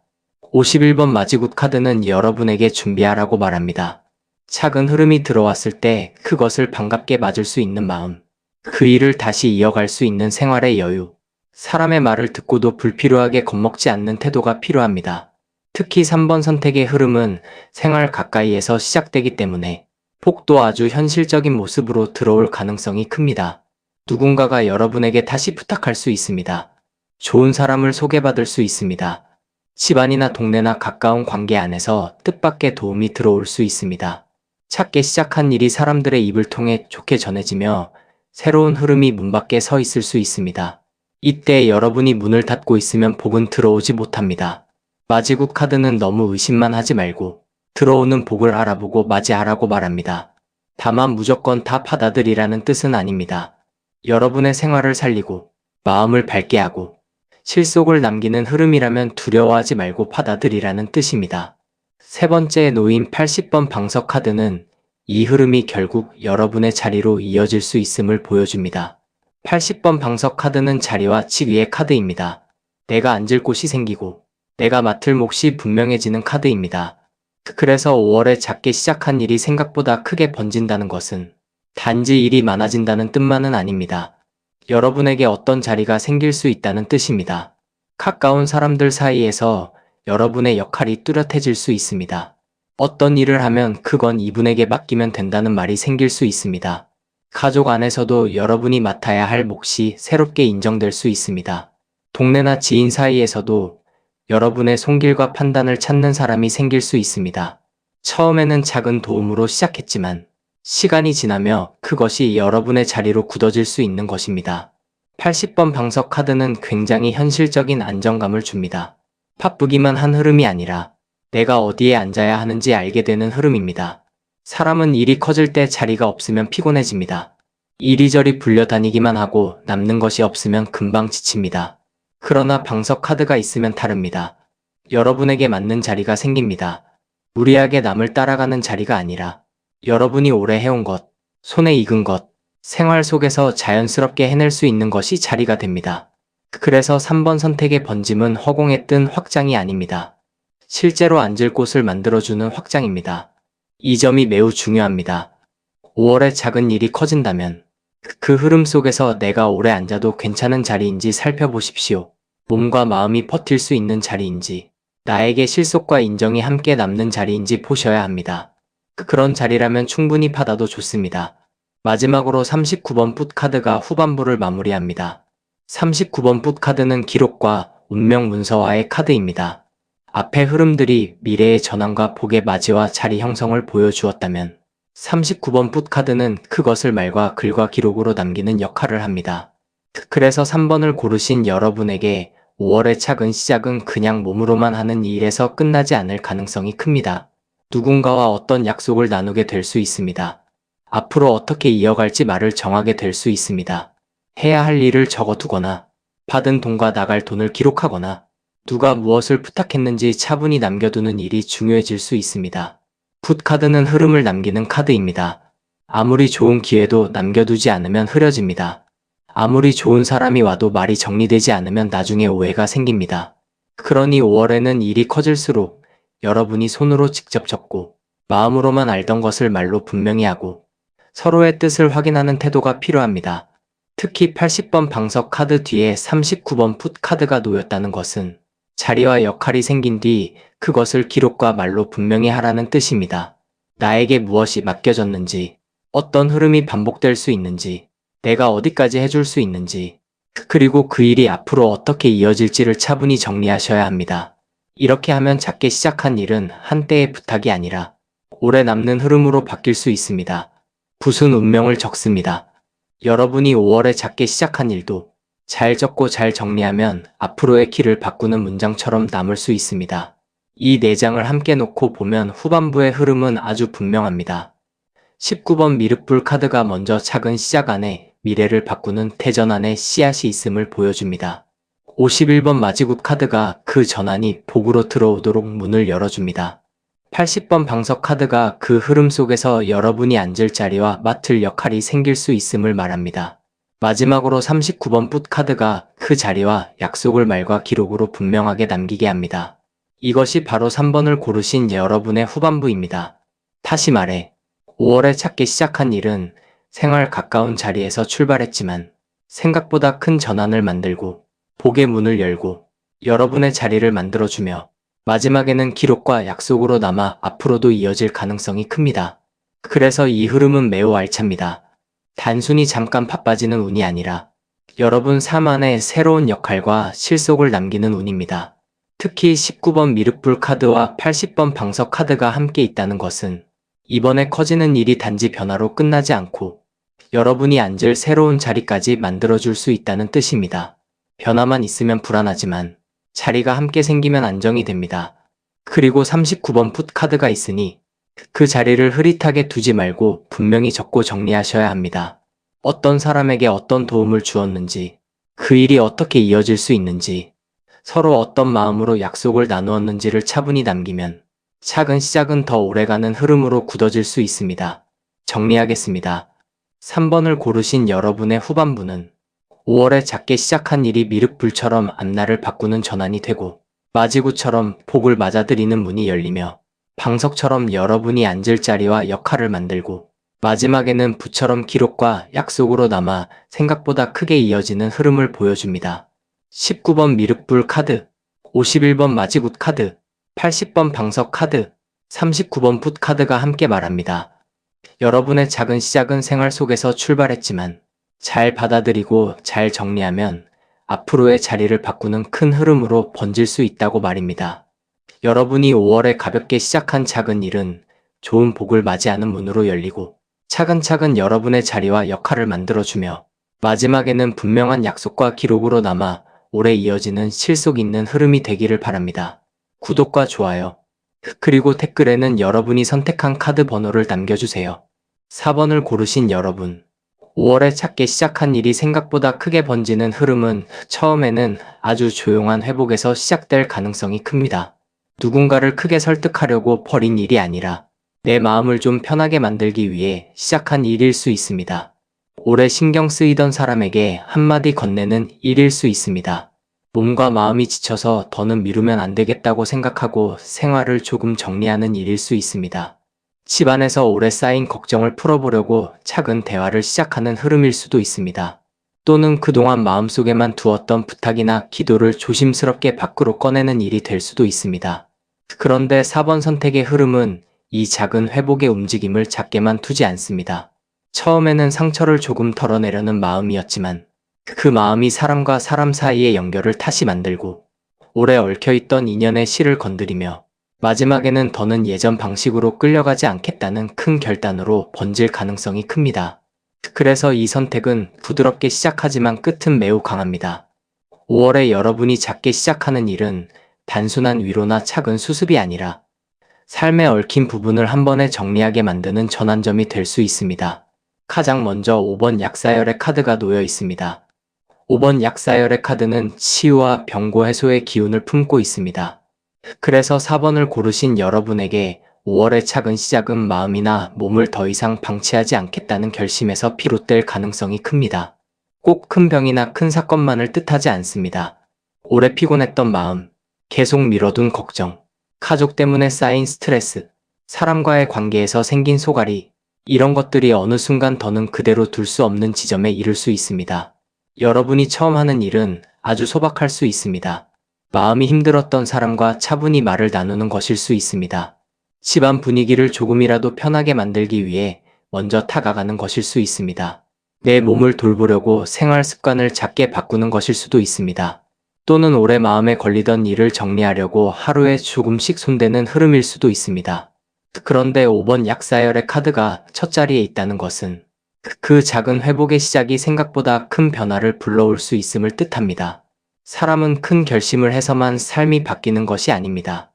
51번 마지굿 카드는 여러분에게 준비하라고 말합니다. 작은 흐름이 들어왔을 때 그것을 반갑게 맞을 수 있는 마음, 그 일을 다시 이어갈 수 있는 생활의 여유, 사람의 말을 듣고도 불필요하게 겁먹지 않는 태도가 필요합니다. 특히 3번 선택의 흐름은 생활 가까이에서 시작되기 때문에 복도 아주 현실적인 모습으로 들어올 가능성이 큽니다. 누군가가 여러분에게 다시 부탁할 수 있습니다. 좋은 사람을 소개받을 수 있습니다. 집안이나 동네나 가까운 관계 안에서 뜻밖의 도움이 들어올 수 있습니다. 작게 시작한 일이 사람들의 입을 통해 좋게 전해지며 새로운 흐름이 문 밖에 서 있을 수 있습니다. 이때 여러분이 문을 닫고 있으면 복은 들어오지 못합니다. 마지굿 카드는 너무 의심만 하지 말고 들어오는 복을 알아보고 맞이하라고 말합니다. 다만 무조건 다 받아들이라는 뜻은 아닙니다. 여러분의 생활을 살리고 마음을 밝게 하고 실속을 남기는 흐름이라면 두려워하지 말고 받아들이라는 뜻입니다. 세 번째에 놓인 80번 방석 카드는 이 흐름이 결국 여러분의 자리로 이어질 수 있음을 보여줍니다. 80번 방석 카드는 자리와 지위의 카드입니다. 내가 앉을 곳이 생기고 내가 맡을 몫이 분명해지는 카드입니다. 그래서 5월에 작게 시작한 일이 생각보다 크게 번진다는 것은 단지 일이 많아진다는 뜻만은 아닙니다. 여러분에게 어떤 자리가 생길 수 있다는 뜻입니다. 가까운 사람들 사이에서 여러분의 역할이 뚜렷해질 수 있습니다. 어떤 일을 하면 그건 이분에게 맡기면 된다는 말이 생길 수 있습니다. 가족 안에서도 여러분이 맡아야 할 몫이 새롭게 인정될 수 있습니다. 동네나 지인 사이에서도 여러분의 손길과 판단을 찾는 사람이 생길 수 있습니다. 처음에는 작은 도움으로 시작했지만 시간이 지나며 그것이 여러분의 자리로 굳어질 수 있는 것입니다. 80번 방석 카드는 굉장히 현실적인 안정감을 줍니다. 바쁘기만 한 흐름이 아니라 내가 어디에 앉아야 하는지 알게 되는 흐름입니다. 사람은 일이 커질 때 자리가 없으면 피곤해집니다. 이리저리 불려다니기만 하고 남는 것이 없으면 금방 지칩니다. 그러나 방석 카드가 있으면 다릅니다. 여러분에게 맞는 자리가 생깁니다. 무리하게 남을 따라가는 자리가 아니라 여러분이 오래 해온 것, 손에 익은 것, 생활 속에서 자연스럽게 해낼 수 있는 것이 자리가 됩니다. 그래서 3번 선택의 번짐은 허공에 뜬 확장이 아닙니다. 실제로 앉을 곳을 만들어주는 확장입니다. 이 점이 매우 중요합니다. 5월에 작은 일이 커진다면 그 흐름 속에서 내가 오래 앉아도 괜찮은 자리인지 살펴보십시오. 몸과 마음이 버틸 수 있는 자리인지, 나에게 실속과 인정이 함께 남는 자리인지 보셔야 합니다. 그런 자리라면 충분히 받아도 좋습니다. 마지막으로 39번 풋 카드가 후반부를 마무리합니다. 39번 풋 카드는 기록과 운명 문서와의 카드입니다. 앞의 흐름들이 미래의 전환과 복의 맞이와 자리 형성을 보여주었다면 39번 풋 카드는 그것을 말과 글과 기록으로 남기는 역할을 합니다. 그래서 3번을 고르신 여러분에게 5월의 작은 시작은 그냥 몸으로만 하는 일에서 끝나지 않을 가능성이 큽니다. 누군가와 어떤 약속을 나누게 될 수 있습니다. 앞으로 어떻게 이어갈지 말을 정하게 될 수 있습니다. 해야 할 일을 적어두거나 받은 돈과 나갈 돈을 기록하거나 누가 무엇을 부탁했는지 차분히 남겨두는 일이 중요해질 수 있습니다. 풋 카드는 흐름을 남기는 카드입니다. 아무리 좋은 기회도 남겨두지 않으면 흐려집니다. 아무리 좋은 사람이 와도 말이 정리되지 않으면 나중에 오해가 생깁니다. 그러니 5월에는 일이 커질수록 여러분이 손으로 직접 적고 마음으로만 알던 것을 말로 분명히 하고 서로의 뜻을 확인하는 태도가 필요합니다. 특히 80번 방석 카드 뒤에 39번 풋 카드가 놓였다는 것은 자리와 역할이 생긴 뒤 그것을 기록과 말로 분명히 하라는 뜻입니다. 나에게 무엇이 맡겨졌는지, 어떤 흐름이 반복될 수 있는지, 내가 어디까지 해줄 수 있는지, 그리고 그 일이 앞으로 어떻게 이어질지를 차분히 정리하셔야 합니다. 이렇게 하면 작게 시작한 일은 한때의 부탁이 아니라 오래 남는 흐름으로 바뀔 수 있습니다. 붓은 운명을 적습니다. 여러분이 5월에 작게 시작한 일도 잘 적고 잘 정리하면 앞으로의 길을 바꾸는 문장처럼 남을 수 있습니다. 이 4장을 함께 놓고 보면 후반부의 흐름은 아주 분명합니다. 19번 미륵불 카드가 먼저 작은 시작 안에 미래를 바꾸는 태전 안에 씨앗이 있음을 보여줍니다. 51번 마지굿 카드가 그 전환이 복으로 들어오도록 문을 열어줍니다. 80번 방석 카드가 그 흐름 속에서 여러분이 앉을 자리와 맡을 역할이 생길 수 있음을 말합니다. 마지막으로 39번 풋 카드가 그 자리와 약속을 말과 기록으로 분명하게 남기게 합니다. 이것이 바로 3번을 고르신 여러분의 후반부입니다. 다시 말해 5월에 작게 시작한 일은 생활 가까운 자리에서 출발했지만 생각보다 큰 전환을 만들고 복의 문을 열고 여러분의 자리를 만들어주며 마지막에는 기록과 약속으로 남아 앞으로도 이어질 가능성이 큽니다. 그래서 이 흐름은 매우 알찹니다. 단순히 잠깐 바빠지는 운이 아니라 여러분 삶 안에 새로운 역할과 실속을 남기는 운입니다. 특히 19번 미륵불 카드와 80번 방석 카드가 함께 있다는 것은 이번에 커지는 일이 단지 변화로 끝나지 않고 여러분이 앉을 새로운 자리까지 만들어줄 수 있다는 뜻입니다. 변화만 있으면 불안하지만 자리가 함께 생기면 안정이 됩니다. 그리고 39번 풋 카드가 있으니 그 자리를 흐릿하게 두지 말고 분명히 적고 정리하셔야 합니다. 어떤 사람에게 어떤 도움을 주었는지, 그 일이 어떻게 이어질 수 있는지, 서로 어떤 마음으로 약속을 나누었는지를 차분히 남기면 작은 시작은 더 오래가는 흐름으로 굳어질 수 있습니다. 정리하겠습니다. 3번을 고르신 여러분의 후반부는 5월에 작게 시작한 일이 미륵불처럼 앞날을 바꾸는 전환이 되고 맞이구처럼 복을 맞아들이는 문이 열리며 방석처럼 여러분이 앉을 자리와 역할을 만들고 마지막에는 부처럼 기록과 약속으로 남아 생각보다 크게 이어지는 흐름을 보여줍니다. 19번 미륵불 카드, 51번 맞이굿 카드, 80번 방석 카드, 39번 붓 카드가 함께 말합니다. 여러분의 작은 시작은 생활 속에서 출발했지만 잘 받아들이고 잘 정리하면 앞으로의 자리를 바꾸는 큰 흐름으로 번질 수 있다고 말입니다. 여러분이 5월에 가볍게 시작한 작은 일은 좋은 복을 맞이하는 문으로 열리고 차근차근 여러분의 자리와 역할을 만들어주며 마지막에는 분명한 약속과 기록으로 남아 오래 이어지는 실속 있는 흐름이 되기를 바랍니다. 구독과 좋아요, 그리고 댓글에는 여러분이 선택한 카드 번호를 남겨주세요. 4번을 고르신 여러분, 5월에 작게 시작한 일이 생각보다 크게 번지는 흐름은 처음에는 아주 조용한 회복에서 시작될 가능성이 큽니다. 누군가를 크게 설득하려고 벌인 일이 아니라 내 마음을 좀 편하게 만들기 위해 시작한 일일 수 있습니다. 오래 신경 쓰이던 사람에게 한마디 건네는 일일 수 있습니다. 몸과 마음이 지쳐서 더는 미루면 안 되겠다고 생각하고 생활을 조금 정리하는 일일 수 있습니다. 집안에서 오래 쌓인 걱정을 풀어보려고 작은 대화를 시작하는 흐름일 수도 있습니다. 또는 그동안 마음속에만 두었던 부탁이나 기도를 조심스럽게 밖으로 꺼내는 일이 될 수도 있습니다. 그런데 4번 선택의 흐름은 이 작은 회복의 움직임을 작게만 두지 않습니다. 처음에는 상처를 조금 덜어내려는 마음이었지만 그 마음이 사람과 사람 사이의 연결을 다시 만들고 오래 얽혀있던 인연의 실을 건드리며 마지막에는 더는 예전 방식으로 끌려가지 않겠다는 큰 결단으로 번질 가능성이 큽니다. 그래서 이 선택은 부드럽게 시작하지만 끝은 매우 강합니다. 5월에 여러분이 작게 시작하는 일은 단순한 위로나 작은 수습이 아니라 삶에 얽힌 부분을 한 번에 정리하게 만드는 전환점이 될 수 있습니다. 가장 먼저 5번 약사열의 카드가 놓여 있습니다. 5번 약사열의 카드는 치유와 병고 해소의 기운을 품고 있습니다. 그래서 4번을 고르신 여러분에게 5월의 작은 시작은 마음이나 몸을 더 이상 방치하지 않겠다는 결심에서 비롯될 가능성이 큽니다. 꼭 큰 병이나 큰 사건만을 뜻하지 않습니다. 오래 피곤했던 마음, 계속 미뤄둔 걱정, 가족 때문에 쌓인 스트레스, 사람과의 관계에서 생긴 소갈이, 이런 것들이 어느 순간 더는 그대로 둘 수 없는 지점에 이를 수 있습니다. 여러분이 처음 하는 일은 아주 소박할 수 있습니다. 마음이 힘들었던 사람과 차분히 말을 나누는 것일 수 있습니다. 집안 분위기를 조금이라도 편하게 만들기 위해 먼저 다가가는 것일 수 있습니다. 내 몸을 돌보려고 생활 습관을 작게 바꾸는 것일 수도 있습니다. 또는 오래 마음에 걸리던 일을 정리하려고 하루에 조금씩 손대는 흐름일 수도 있습니다. 그런데 5번 약사열의 카드가 첫 자리에 있다는 것은 그 작은 회복의 시작이 생각보다 큰 변화를 불러올 수 있음을 뜻합니다. 사람은 큰 결심을 해서만 삶이 바뀌는 것이 아닙니다.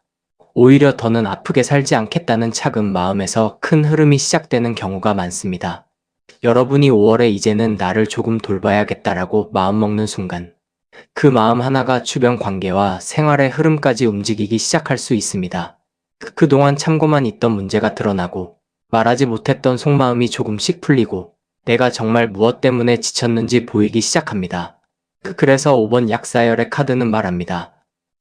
오히려 더는 아프게 살지 않겠다는 작은 마음에서 큰 흐름이 시작되는 경우가 많습니다. 여러분이 5월에 이제는 나를 조금 돌봐야겠다라고 마음먹는 순간 그 마음 하나가 주변 관계와 생활의 흐름까지 움직이기 시작할 수 있습니다. 그동안 참고만 있던 문제가 드러나고 말하지 못했던 속마음이 조금씩 풀리고 내가 정말 무엇 때문에 지쳤는지 보이기 시작합니다. 그래서 5번 약사열의 카드는 말합니다.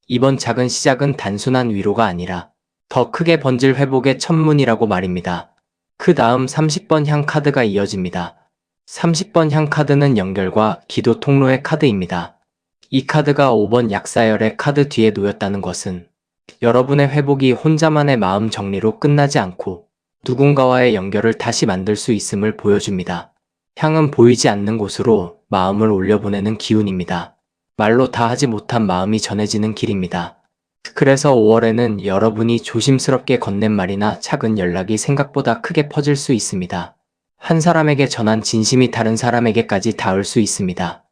이번 작은 시작은 단순한 위로가 아니라 더 크게 번질 회복의 첫문이라고 말입니다. 그 다음 30번 향 카드가 이어집니다. 30번 향 카드는 연결과 기도 통로의 카드입니다. 이 카드가 5번 약사열의 카드 뒤에 놓였다는 것은 여러분의 회복이 혼자만의 마음 정리로 끝나지 않고 누군가와의 연결을 다시 만들 수 있음을 보여줍니다. 향은 보이지 않는 곳으로 마음을 올려보내는 기운입니다. 말로 다 하지 못한 마음이 전해지는 길입니다. 그래서 5월에는 여러분이 조심스럽게 건넨 말이나 작은 연락이 생각보다 크게 퍼질 수 있습니다. 한 사람에게 전한 진심이 다른 사람에게까지 닿을 수 있습니다.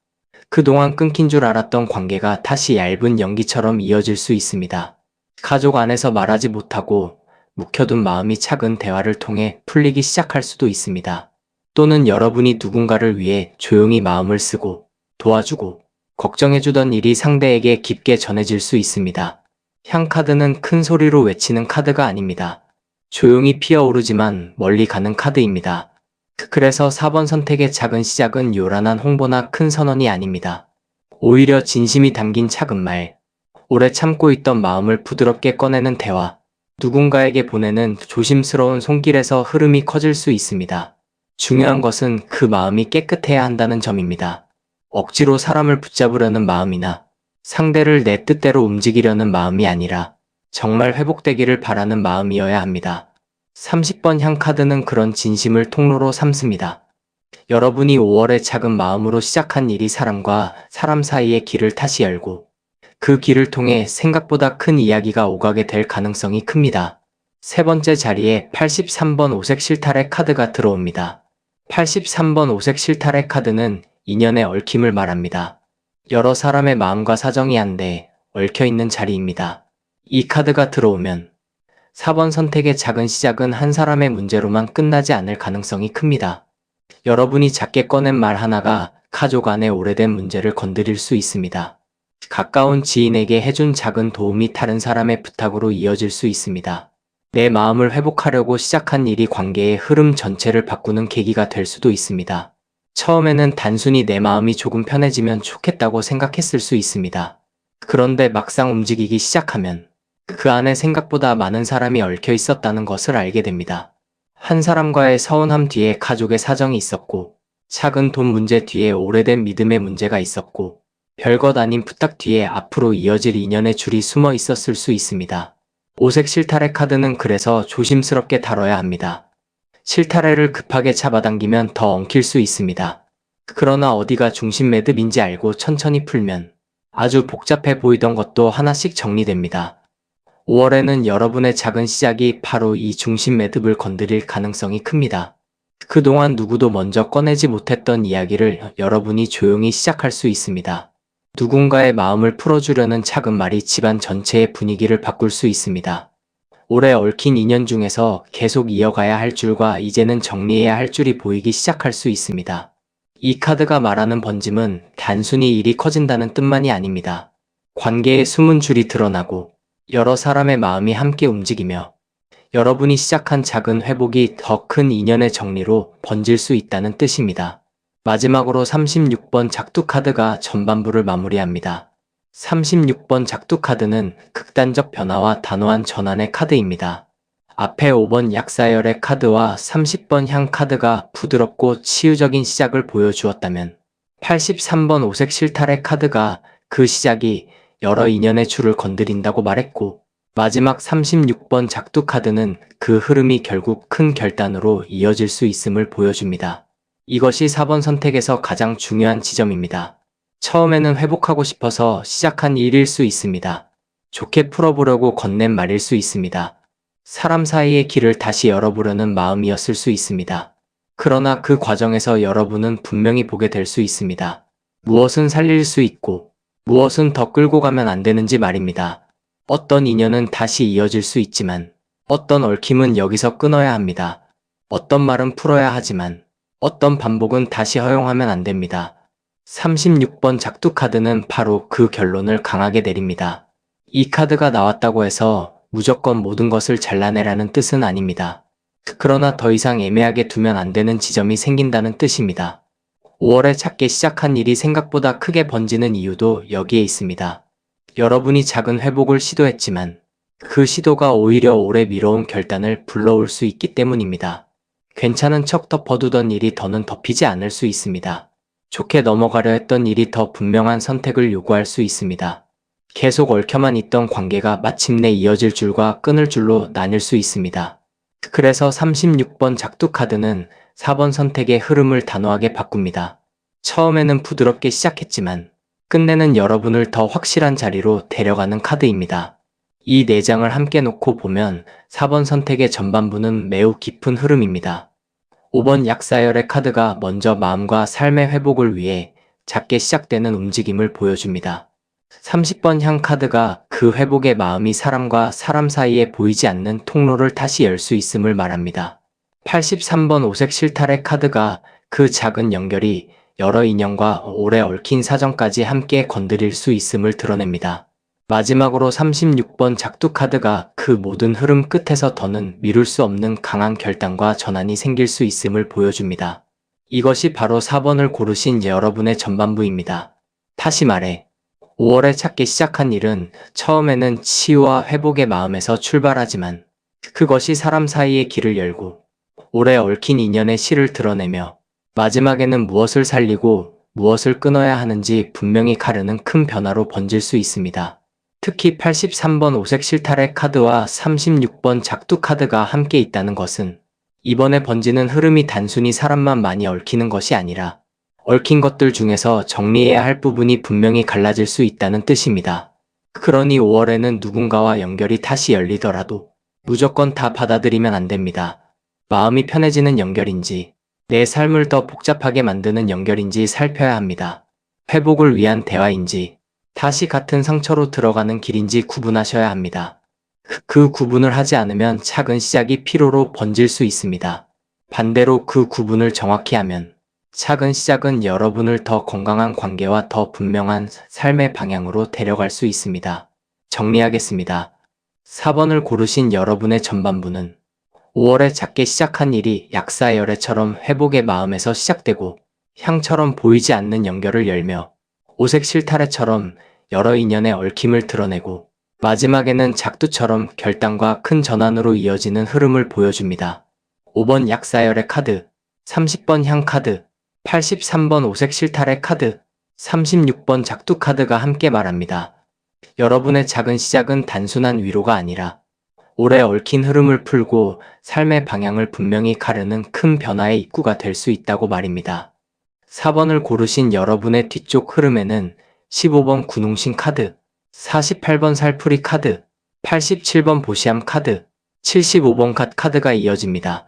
그동안 끊긴 줄 알았던 관계가 다시 얇은 연기처럼 이어질 수 있습니다. 가족 안에서 말하지 못하고 묵혀둔 마음이 작은 대화를 통해 풀리기 시작할 수도 있습니다. 또는 여러분이 누군가를 위해 조용히 마음을 쓰고 도와주고 걱정해주던 일이 상대에게 깊게 전해질 수 있습니다. 향 카드는 큰 소리로 외치는 카드가 아닙니다. 조용히 피어오르지만 멀리 가는 카드입니다. 그래서 4번 선택의 작은 시작은 요란한 홍보나 큰 선언이 아닙니다. 오히려 진심이 담긴 작은 말, 오래 참고 있던 마음을 부드럽게 꺼내는 대화, 누군가에게 보내는 조심스러운 손길에서 흐름이 커질 수 있습니다. 중요한 것은 그 마음이 깨끗해야 한다는 점입니다. 억지로 사람을 붙잡으려는 마음이나 상대를 내 뜻대로 움직이려는 마음이 아니라 정말 회복되기를 바라는 마음이어야 합니다. 30번 향 카드는 그런 진심을 통로로 삼습니다. 여러분이 5월에 작은 마음으로 시작한 일이 사람과 사람 사이의 길을 다시 열고 그 길을 통해 생각보다 큰 이야기가 오가게 될 가능성이 큽니다. 세 번째 자리에 83번 오색 실타래 카드가 들어옵니다. 83번 오색 실타래 카드는 인연의 얽힘을 말합니다. 여러 사람의 마음과 사정이 한데 얽혀있는 자리입니다. 이 카드가 들어오면 4번 선택의 작은 시작은 한 사람의 문제로만 끝나지 않을 가능성이 큽니다. 여러분이 작게 꺼낸 말 하나가 가족 안의 오래된 문제를 건드릴 수 있습니다. 가까운 지인에게 해준 작은 도움이 다른 사람의 부탁으로 이어질 수 있습니다. 내 마음을 회복하려고 시작한 일이 관계의 흐름 전체를 바꾸는 계기가 될 수도 있습니다. 처음에는 단순히 내 마음이 조금 편해지면 좋겠다고 생각했을 수 있습니다. 그런데 막상 움직이기 시작하면 그 안에 생각보다 많은 사람이 얽혀 있었다는 것을 알게 됩니다. 한 사람과의 서운함 뒤에 가족의 사정이 있었고, 작은 돈 문제 뒤에 오래된 믿음의 문제가 있었고, 별것 아닌 부탁 뒤에 앞으로 이어질 인연의 줄이 숨어 있었을 수 있습니다. 오색 실타래 카드는 그래서 조심스럽게 다뤄야 합니다. 실타래를 급하게 잡아당기면 더 엉킬 수 있습니다. 그러나 어디가 중심 매듭인지 알고 천천히 풀면 아주 복잡해 보이던 것도 하나씩 정리됩니다. 5월에는 여러분의 작은 시작이 바로 이 중심 매듭을 건드릴 가능성이 큽니다. 그동안 누구도 먼저 꺼내지 못했던 이야기를 여러분이 조용히 시작할 수 있습니다. 누군가의 마음을 풀어주려는 작은 말이 집안 전체의 분위기를 바꿀 수 있습니다. 오래 얽힌 인연 중에서 계속 이어가야 할 줄과 이제는 정리해야 할 줄이 보이기 시작할 수 있습니다. 이 카드가 말하는 번짐은 단순히 일이 커진다는 뜻만이 아닙니다. 관계의 숨은 줄이 드러나고 여러 사람의 마음이 함께 움직이며 여러분이 시작한 작은 회복이 더 큰 인연의 정리로 번질 수 있다는 뜻입니다. 마지막으로 36번 작두 카드가 전반부를 마무리합니다. 36번 작두 카드는 극단적 변화와 단호한 전환의 카드입니다. 앞에 5번 약사열의 카드와 30번 향 카드가 부드럽고 치유적인 시작을 보여주었다면 83번 오색 실타래 카드가 그 시작이 여러 인연의 줄을 건드린다고 말했고, 마지막 36번 작두 카드는 그 흐름이 결국 큰 결단으로 이어질 수 있음을 보여줍니다. 이것이 4번 선택에서 가장 중요한 지점입니다. 처음에는 회복하고 싶어서 시작한 일일 수 있습니다. 좋게 풀어보려고 건넨 말일 수 있습니다. 사람 사이의 길을 다시 열어보려는 마음이었을 수 있습니다. 그러나 그 과정에서 여러분은 분명히 보게 될 수 있습니다. 무엇은 살릴 수 있고 무엇은 더 끌고 가면 안 되는지 말입니다. 어떤 인연은 다시 이어질 수 있지만 어떤 얽힘은 여기서 끊어야 합니다. 어떤 말은 풀어야 하지만 어떤 반복은 다시 허용하면 안 됩니다. 36번 작두 카드는 바로 그 결론을 강하게 내립니다. 이 카드가 나왔다고 해서 무조건 모든 것을 잘라내라는 뜻은 아닙니다. 그러나 더 이상 애매하게 두면 안 되는 지점이 생긴다는 뜻입니다. 5월에 작게 시작한 일이 생각보다 크게 번지는 이유도 여기에 있습니다. 여러분이 작은 회복을 시도했지만 그 시도가 오히려 오래 미뤄온 결단을 불러올 수 있기 때문입니다. 괜찮은 척 덮어두던 일이 더는 덮이지 않을 수 있습니다. 좋게 넘어가려 했던 일이 더 분명한 선택을 요구할 수 있습니다. 계속 얽혀만 있던 관계가 마침내 이어질 줄과 끊을 줄로 나뉠 수 있습니다. 그래서 36번 작두 카드는 4번 선택의 흐름을 단호하게 바꿉니다. 처음에는 부드럽게 시작했지만 끝내는 여러분을 더 확실한 자리로 데려가는 카드입니다. 이 4장을 함께 놓고 보면 4번 선택의 전반부는 매우 깊은 흐름입니다. 5번 약사열의 카드가 먼저 마음과 삶의 회복을 위해 작게 시작되는 움직임을 보여줍니다. 30번 향 카드가 그 회복의 마음이 사람과 사람 사이에 보이지 않는 통로를 다시 열 수 있음을 말합니다. 83번 오색 실타래 카드가 그 작은 연결이 여러 인연과 오래 얽힌 사정까지 함께 건드릴 수 있음을 드러냅니다. 마지막으로 36번 작두 카드가 그 모든 흐름 끝에서 더는 미룰 수 없는 강한 결단과 전환이 생길 수 있음을 보여줍니다. 이것이 바로 4번을 고르신 여러분의 전반부입니다. 다시 말해, 5월에 찾기 시작한 일은 처음에는 치유와 회복의 마음에서 출발하지만 그것이 사람 사이의 길을 열고 오래 얽힌 인연의 실을 드러내며 마지막에는 무엇을 살리고 무엇을 끊어야 하는지 분명히 가르는 큰 변화로 번질 수 있습니다. 특히 83번 오색 실타래 카드와 36번 작두 카드가 함께 있다는 것은 이번에 번지는 흐름이 단순히 사람만 많이 얽히는 것이 아니라 얽힌 것들 중에서 정리해야 할 부분이 분명히 갈라질 수 있다는 뜻입니다. 그러니 5월에는 누군가와 연결이 다시 열리더라도 무조건 다 받아들이면 안 됩니다. 마음이 편해지는 연결인지 내 삶을 더 복잡하게 만드는 연결인지 살펴야 합니다. 회복을 위한 대화인지 다시 같은 상처로 들어가는 길인지 구분하셔야 합니다. 그 구분을 하지 않으면 작은 시작이 피로로 번질 수 있습니다. 반대로 그 구분을 정확히 하면 작은 시작은 여러분을 더 건강한 관계와 더 분명한 삶의 방향으로 데려갈 수 있습니다. 정리하겠습니다. 4번을 고르신 여러분의 전반부는 5월에 작게 시작한 일이 약사열애처럼 회복의 마음에서 시작되고 향처럼 보이지 않는 연결을 열며 오색 실타래처럼 여러 인연의 얽힘을 드러내고 마지막에는 작두처럼 결단과 큰 전환으로 이어지는 흐름을 보여줍니다. 5번 약사열애 카드, 30번 향 카드, 83번 오색 실타래 카드, 36번 작두 카드가 함께 말합니다. 여러분의 작은 시작은 단순한 위로가 아니라 오래 얽힌 흐름을 풀고 삶의 방향을 분명히 가르는 큰 변화의 입구가 될 수 있다고 말입니다. 4번을 고르신 여러분의 뒤쪽 흐름에는 15번 군웅신 카드, 48번 살풀이 카드, 87번 보시함 카드, 75번 갓 카드가 이어집니다.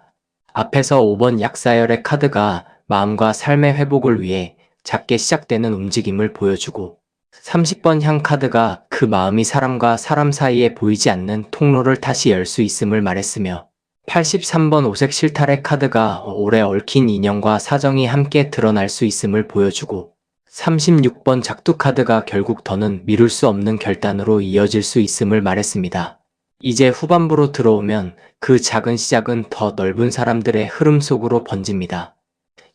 앞에서 5번 약사열의 카드가 마음과 삶의 회복을 위해 작게 시작되는 움직임을 보여주고 30번 향 카드가 그 마음이 사람과 사람 사이에 보이지 않는 통로를 다시 열 수 있음을 말했으며 83번 오색 실타래 카드가 오래 얽힌 인연과 사정이 함께 드러날 수 있음을 보여주고 36번 작두 카드가 결국 더는 미룰 수 없는 결단으로 이어질 수 있음을 말했습니다. 이제 후반부로 들어오면 그 작은 시작은 더 넓은 사람들의 흐름 속으로 번집니다.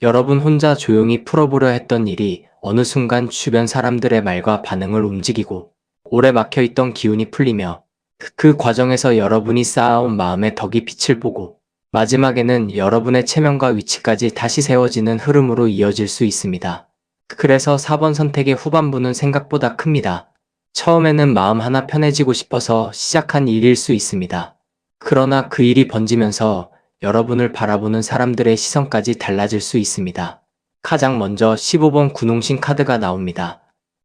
여러분 혼자 조용히 풀어보려 했던 일이 어느 순간 주변 사람들의 말과 반응을 움직이고 오래 막혀있던 기운이 풀리며 그 과정에서 여러분이 쌓아온 마음의 덕이 빛을 보고 마지막에는 여러분의 체면과 위치까지 다시 세워지는 흐름으로 이어질 수 있습니다. 그래서 4번 선택의 후반부는 생각보다 큽니다. 처음에는 마음 하나 편해지고 싶어서 시작한 일일 수 있습니다. 그러나 그 일이 번지면서 여러분을 바라보는 사람들의 시선까지 달라질 수 있습니다. 가장 먼저 15번 군웅신 카드가 나옵니다.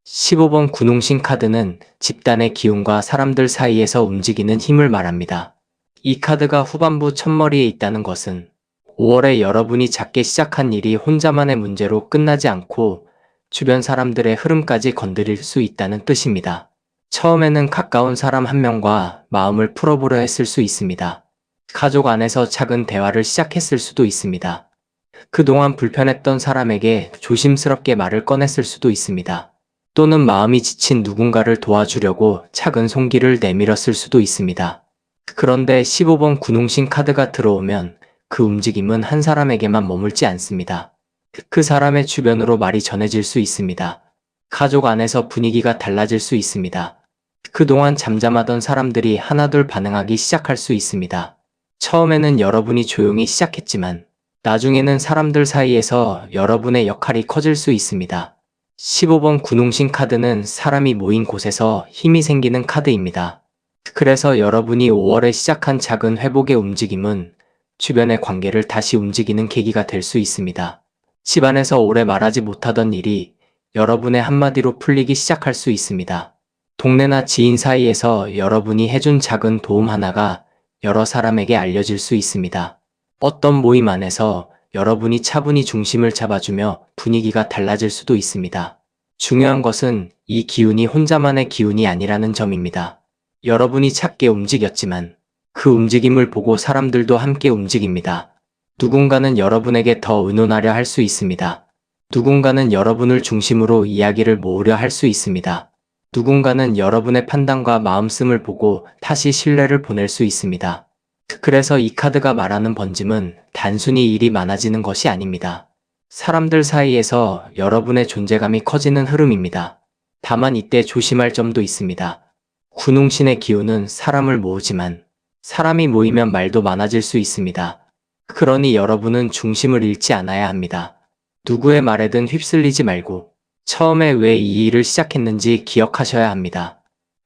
15번 군웅신 카드는 집단의 기운과 사람들 사이에서 움직이는 힘을 말합니다. 이 카드가 후반부 첫머리에 있다는 것은 5월에 여러분이 작게 시작한 일이 혼자만의 문제로 끝나지 않고 주변 사람들의 흐름까지 건드릴 수 있다는 뜻입니다. 처음에는 가까운 사람 한 명과 마음을 풀어보려 했을 수 있습니다. 가족 안에서 작은 대화를 시작했을 수도 있습니다. 그동안 불편했던 사람에게 조심스럽게 말을 꺼냈을 수도 있습니다. 또는 마음이 지친 누군가를 도와주려고 작은 손길을 내밀었을 수도 있습니다. 그런데 15번 군웅신 카드가 들어오면 그 움직임은 한 사람에게만 머물지 않습니다. 그 사람의 주변으로 말이 전해질 수 있습니다. 가족 안에서 분위기가 달라질 수 있습니다. 그동안 잠잠하던 사람들이 하나둘 반응하기 시작할 수 있습니다. 처음에는 여러분이 조용히 시작했지만 나중에는 사람들 사이에서 여러분의 역할이 커질 수 있습니다. 15번 군웅신 카드는 사람이 모인 곳에서 힘이 생기는 카드입니다. 그래서 여러분이 5월에 시작한 작은 회복의 움직임은 주변의 관계를 다시 움직이는 계기가 될 수 있습니다. 집안에서 오래 말하지 못하던 일이 여러분의 한마디로 풀리기 시작할 수 있습니다. 동네나 지인 사이에서 여러분이 해준 작은 도움 하나가 여러 사람에게 알려질 수 있습니다. 어떤 모임 안에서 여러분이 차분히 중심을 잡아주며 분위기가 달라질 수도 있습니다. 중요한 것은 이 기운이 혼자만의 기운이 아니라는 점입니다. 여러분이 작게 움직였지만 그 움직임을 보고 사람들도 함께 움직입니다. 누군가는 여러분에게 더 의논하려 할 수 있습니다. 누군가는 여러분을 중심으로 이야기를 모으려 할 수 있습니다. 누군가는 여러분의 판단과 마음씀을 보고 다시 신뢰를 보낼 수 있습니다. 그래서 이 카드가 말하는 번짐은 단순히 일이 많아지는 것이 아닙니다. 사람들 사이에서 여러분의 존재감이 커지는 흐름입니다. 다만 이때 조심할 점도 있습니다. 군웅신의 기운은 사람을 모으지만 사람이 모이면 말도 많아질 수 있습니다. 그러니 여러분은 중심을 잃지 않아야 합니다. 누구의 말에든 휩쓸리지 말고 처음에 왜 이 일을 시작했는지 기억하셔야 합니다.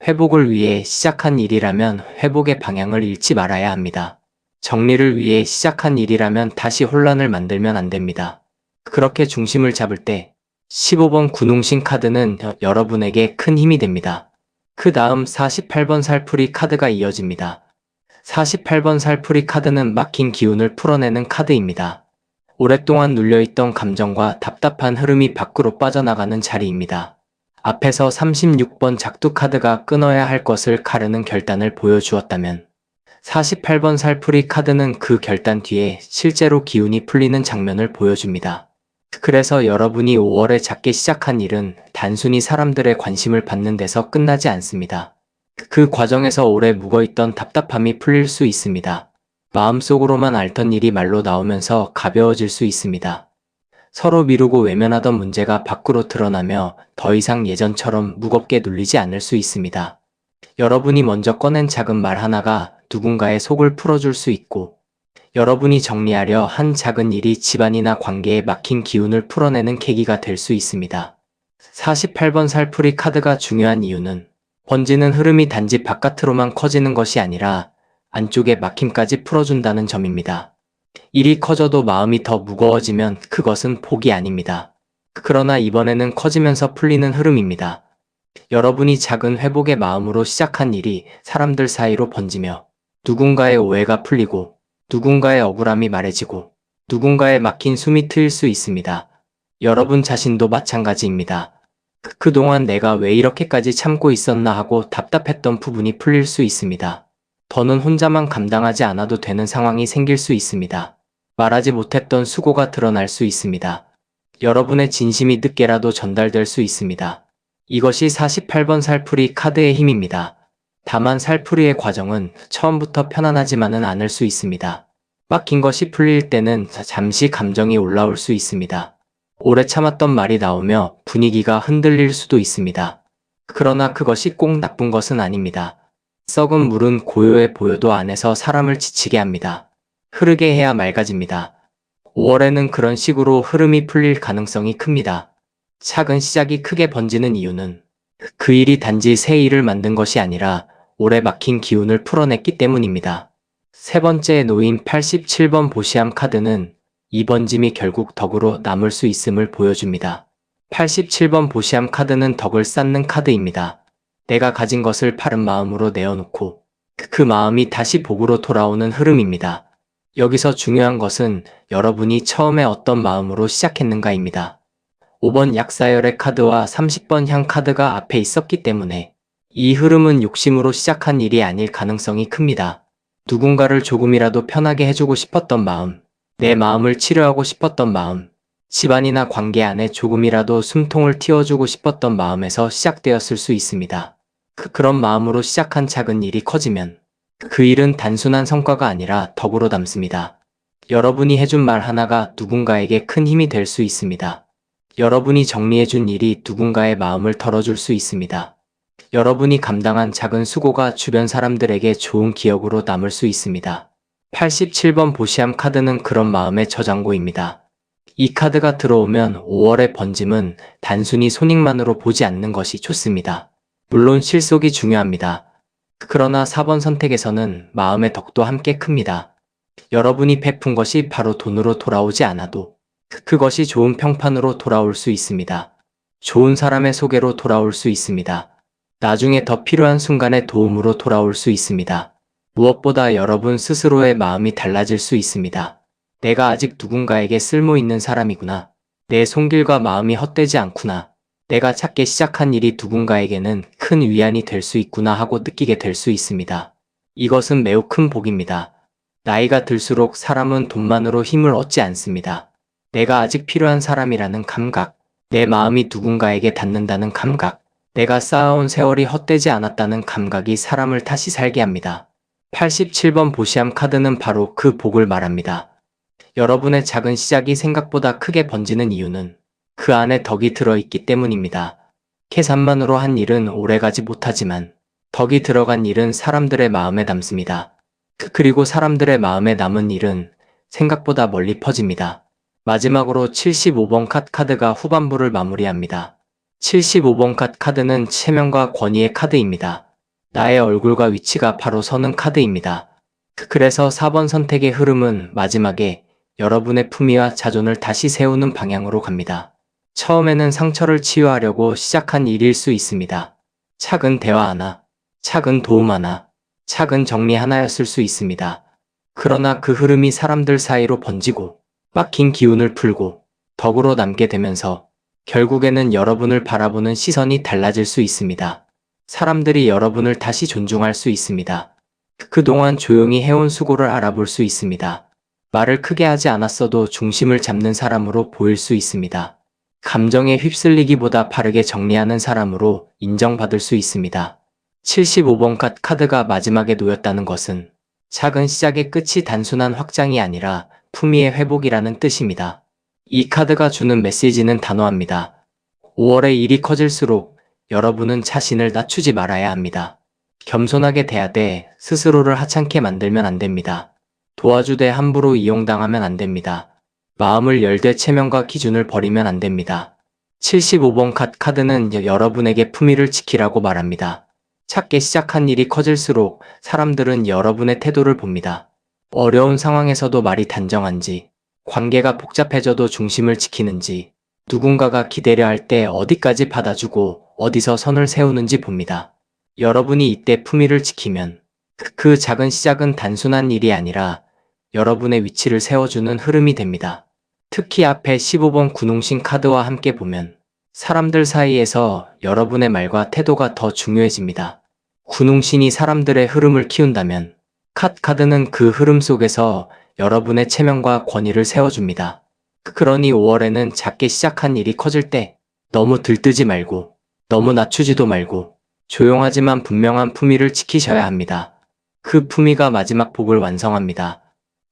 회복을 위해 시작한 일이라면 회복의 방향을 잃지 말아야 합니다. 정리를 위해 시작한 일이라면 다시 혼란을 만들면 안 됩니다. 그렇게 중심을 잡을 때 15번 군웅신 카드는 여러분에게 큰 힘이 됩니다. 그 다음 48번 살풀이 카드가 이어집니다. 48번 살풀이 카드는 막힌 기운을 풀어내는 카드입니다. 오랫동안 눌려있던 감정과 답답한 흐름이 밖으로 빠져나가는 자리입니다. 앞에서 36번 작두 카드가 끊어야 할 것을 가르는 결단을 보여주었다면 48번 살풀이 카드는 그 결단 뒤에 실제로 기운이 풀리는 장면을 보여줍니다. 그래서 여러분이 5월에 작게 시작한 일은 단순히 사람들의 관심을 받는 데서 끝나지 않습니다. 그 과정에서 오래 묵어있던 답답함이 풀릴 수 있습니다. 마음속으로만 앓던 일이 말로 나오면서 가벼워질 수 있습니다. 서로 미루고 외면하던 문제가 밖으로 드러나며 더 이상 예전처럼 무겁게 눌리지 않을 수 있습니다. 여러분이 먼저 꺼낸 작은 말 하나가 누군가의 속을 풀어줄 수 있고 여러분이 정리하려 한 작은 일이 집안이나 관계에 막힌 기운을 풀어내는 계기가 될 수 있습니다. 48번 살풀이 카드가 중요한 이유는 번지는 흐름이 단지 바깥으로만 커지는 것이 아니라 안쪽의 막힘까지 풀어준다는 점입니다. 일이 커져도 마음이 더 무거워지면 그것은 복이 아닙니다. 그러나 이번에는 커지면서 풀리는 흐름입니다. 여러분이 작은 회복의 마음으로 시작한 일이 사람들 사이로 번지며 누군가의 오해가 풀리고 누군가의 억울함이 말해지고 누군가의 막힌 숨이 트일 수 있습니다. 여러분 자신도 마찬가지입니다. 그동안 내가 왜 이렇게까지 참고 있었나 하고 답답했던 부분이 풀릴 수 있습니다. 더는 혼자만 감당하지 않아도 되는 상황이 생길 수 있습니다. 말하지 못했던 수고가 드러날 수 있습니다. 여러분의 진심이 늦게라도 전달될 수 있습니다. 이것이 48번 살풀이 카드의 힘입니다. 다만 살풀이의 과정은 처음부터 편안하지만은 않을 수 있습니다. 막힌 것이 풀릴 때는 잠시 감정이 올라올 수 있습니다. 오래 참았던 말이 나오며 분위기가 흔들릴 수도 있습니다. 그러나 그것이 꼭 나쁜 것은 아닙니다. 썩은 물은 고요해 보여도 안에서 사람을 지치게 합니다. 흐르게 해야 맑아집니다. 5월에는 그런 식으로 흐름이 풀릴 가능성이 큽니다. 작은 시작이 크게 번지는 이유는 그 일이 단지 새 일을 만든 것이 아니라 오래 막힌 기운을 풀어냈기 때문입니다. 세 번째에 놓인 87번 보시함 카드는 이 번짐이 결국 덕으로 남을 수 있음을 보여줍니다. 87번 보시함 카드는 덕을 쌓는 카드입니다. 내가 가진 것을 바른 마음으로 내어놓고 그 마음이 다시 복으로 돌아오는 흐름입니다. 여기서 중요한 것은 여러분이 처음에 어떤 마음으로 시작했는가입니다. 5번 약사열의 카드와 30번 향 카드가 앞에 있었기 때문에 이 흐름은 욕심으로 시작한 일이 아닐 가능성이 큽니다. 누군가를 조금이라도 편하게 해주고 싶었던 마음, 내 마음을 치료하고 싶었던 마음, 집안이나 관계 안에 조금이라도 숨통을 틔워주고 싶었던 마음에서 시작되었을 수 있습니다. 그런 마음으로 시작한 작은 일이 커지면 그 일은 단순한 성과가 아니라 덕으로 남습니다. 여러분이 해준 말 하나가 누군가에게 큰 힘이 될 수 있습니다. 여러분이 정리해준 일이 누군가의 마음을 덜어줄 수 있습니다. 여러분이 감당한 작은 수고가 주변 사람들에게 좋은 기억으로 남을 수 있습니다. 87번 보시함 카드는 그런 마음의 저장고입니다. 이 카드가 들어오면 5월의 번짐은 단순히 손익만으로 보지 않는 것이 좋습니다. 물론 실속이 중요합니다. 그러나 4번 선택에서는 마음의 덕도 함께 큽니다. 여러분이 베푼 것이 바로 돈으로 돌아오지 않아도 그것이 좋은 평판으로 돌아올 수 있습니다. 좋은 사람의 소개로 돌아올 수 있습니다. 나중에 더 필요한 순간에 도움으로 돌아올 수 있습니다. 무엇보다 여러분 스스로의 마음이 달라질 수 있습니다. 내가 아직 누군가에게 쓸모 있는 사람이구나. 내 손길과 마음이 헛되지 않구나. 내가 작게 시작한 일이 누군가에게는 큰 위안이 될 수 있구나 하고 느끼게 될 수 있습니다. 이것은 매우 큰 복입니다. 나이가 들수록 사람은 돈만으로 힘을 얻지 않습니다. 내가 아직 필요한 사람이라는 감각, 내 마음이 누군가에게 닿는다는 감각, 내가 쌓아온 세월이 헛되지 않았다는 감각이 사람을 다시 살게 합니다. 87번 보시함 카드는 바로 그 복을 말합니다. 여러분의 작은 시작이 생각보다 크게 번지는 이유는 그 안에 덕이 들어있기 때문입니다. 계산만으로 한 일은 오래가지 못하지만 덕이 들어간 일은 사람들의 마음에 남습니다. 그리고 사람들의 마음에 남은 일은 생각보다 멀리 퍼집니다. 마지막으로 75번 카드가 후반부를 마무리합니다. 75번 카드는 체면과 권위의 카드입니다. 나의 얼굴과 위치가 바로 서는 카드입니다. 그래서 4번 선택의 흐름은 마지막에 여러분의 품위와 자존을 다시 세우는 방향으로 갑니다. 처음에는 상처를 치유하려고 시작한 일일 수 있습니다. 작은 대화 하나, 작은 도움 하나, 작은 정리 하나였을 수 있습니다. 그러나 그 흐름이 사람들 사이로 번지고 막힌 기운을 풀고 덕으로 남게 되면서 결국에는 여러분을 바라보는 시선이 달라질 수 있습니다. 사람들이 여러분을 다시 존중할 수 있습니다. 그동안 조용히 해온 수고를 알아볼 수 있습니다. 말을 크게 하지 않았어도 중심을 잡는 사람으로 보일 수 있습니다. 감정에 휩쓸리기보다 바르게 정리하는 사람으로 인정받을 수 있습니다. 75번 카드가 마지막에 놓였다는 것은 작은 시작의 끝이 단순한 확장이 아니라 품위의 회복이라는 뜻입니다. 이 카드가 주는 메시지는 단호합니다. 5월의 일이 커질수록 여러분은 자신을 낮추지 말아야 합니다. 겸손하게 대하되 스스로를 하찮게 만들면 안 됩니다. 도와주되 함부로 이용당하면 안 됩니다. 마음을 열되 체면과 기준을 버리면 안 됩니다. 75번 카드는 여러분에게 품위를 지키라고 말합니다. 작게 시작한 일이 커질수록 사람들은 여러분의 태도를 봅니다. 어려운 상황에서도 말이 단정한지, 관계가 복잡해져도 중심을 지키는지, 누군가가 기대려 할 때 어디까지 받아주고 어디서 선을 세우는지 봅니다. 여러분이 이때 품위를 지키면 그 작은 시작은 단순한 일이 아니라 여러분의 위치를 세워주는 흐름이 됩니다. 특히 앞에 15번 군웅신 카드와 함께 보면 사람들 사이에서 여러분의 말과 태도가 더 중요해집니다. 군웅신이 사람들의 흐름을 키운다면 카드는 그 흐름 속에서 여러분의 체면과 권위를 세워줍니다. 그러니 5월에는 작게 시작한 일이 커질 때 너무 들뜨지 말고 너무 낮추지도 말고 조용하지만 분명한 품위를 지키셔야 합니다. 그 품위가 마지막 복을 완성합니다.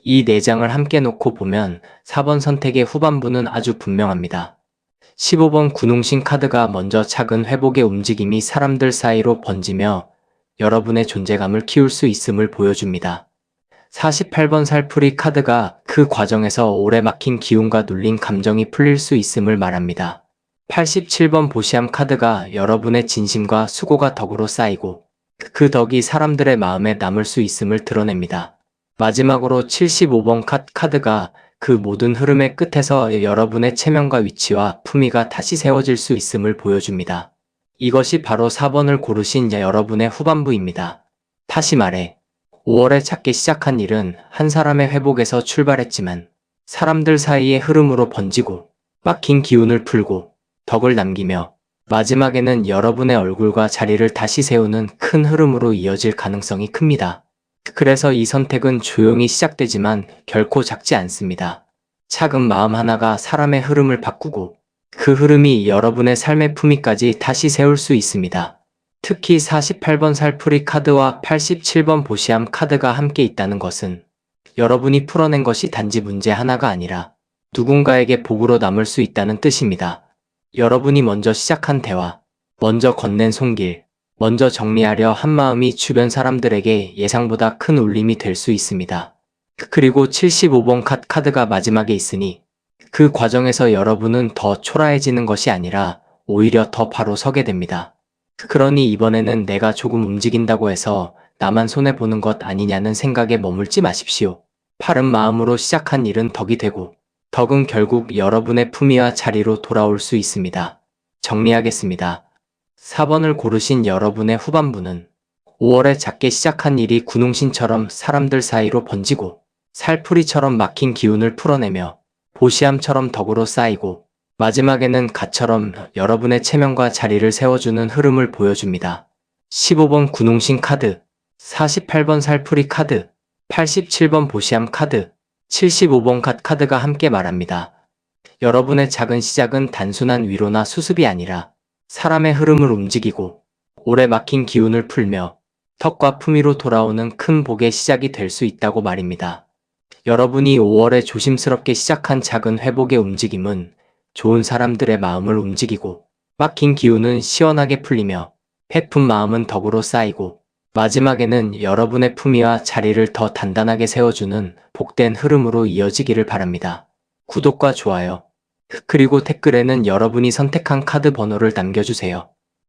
이 4장을 함께 놓고 보면 4번 선택의 후반부는 아주 분명합니다. 15번 군웅신 카드가 먼저 작은 회복의 움직임이 사람들 사이로 번지며 여러분의 존재감을 키울 수 있음을 보여줍니다. 48번 살풀이 카드가 그 과정에서 오래 막힌 기운과 눌린 감정이 풀릴 수 있음을 말합니다. 87번 보시함 카드가 여러분의 진심과 수고가 덕으로 쌓이고 그 덕이 사람들의 마음에 남을 수 있음을 드러냅니다. 마지막으로 75번 카드가 그 모든 흐름의 끝에서 여러분의 체면과 위치와 품위가 다시 세워질 수 있음을 보여줍니다. 이것이 바로 4번을 고르신 여러분의 후반부입니다. 다시 말해 5월에 작게 시작한 일은 한 사람의 회복에서 출발했지만 사람들 사이의 흐름으로 번지고 막힌 기운을 풀고 덕을 남기며 마지막에는 여러분의 얼굴과 자리를 다시 세우는 큰 흐름으로 이어질 가능성이 큽니다. 그래서 이 선택은 조용히 시작되지만 결코 작지 않습니다. 작은 마음 하나가 사람의 흐름을 바꾸고 그 흐름이 여러분의 삶의 품위까지 다시 세울 수 있습니다. 특히 48번 살풀이 카드와 87번 보시함 카드가 함께 있다는 것은 여러분이 풀어낸 것이 단지 문제 하나가 아니라 누군가에게 복으로 남을 수 있다는 뜻입니다. 여러분이 먼저 시작한 대화, 먼저 건넨 손길, 먼저 정리하려 한 마음이 주변 사람들에게 예상보다 큰 울림이 될 수 있습니다. 그리고 75번 카드가 마지막에 있으니 그 과정에서 여러분은 더 초라해지는 것이 아니라 오히려 더 바로 서게 됩니다. 그러니 이번에는 내가 조금 움직인다고 해서 나만 손해보는 것 아니냐는 생각에 머물지 마십시오. 바른 마음으로 시작한 일은 덕이 되고 덕은 결국 여러분의 품위와 자리로 돌아올 수 있습니다. 정리하겠습니다. 4번을 고르신 여러분의 후반부는 5월에 작게 시작한 일이 군웅신처럼 사람들 사이로 번지고 살풀이처럼 막힌 기운을 풀어내며 보시함처럼 덕으로 쌓이고 마지막에는 갓처럼 여러분의 체면과 자리를 세워주는 흐름을 보여줍니다. 15번 군웅신 카드, 48번 살풀이 카드, 87번 보시함 카드, 75번 카드가 함께 말합니다. 여러분의 작은 시작은 단순한 위로나 수습이 아니라 사람의 흐름을 움직이고 오래 막힌 기운을 풀며 덕과 품위로 돌아오는 큰 복의 시작이 될 수 있다고 말입니다. 여러분이 5월에 조심스럽게 시작한 작은 회복의 움직임은 좋은 사람들의 마음을 움직이고 막힌 기운은 시원하게 풀리며 베푼 마음은 덕으로 쌓이고 마지막에는 여러분의 품위와 자리를 더 단단하게 세워주는 복된 흐름으로 이어지기를 바랍니다. 구독과 좋아요, 그리고 댓글에는 여러분이 선택한 카드 번호를 남겨주세요.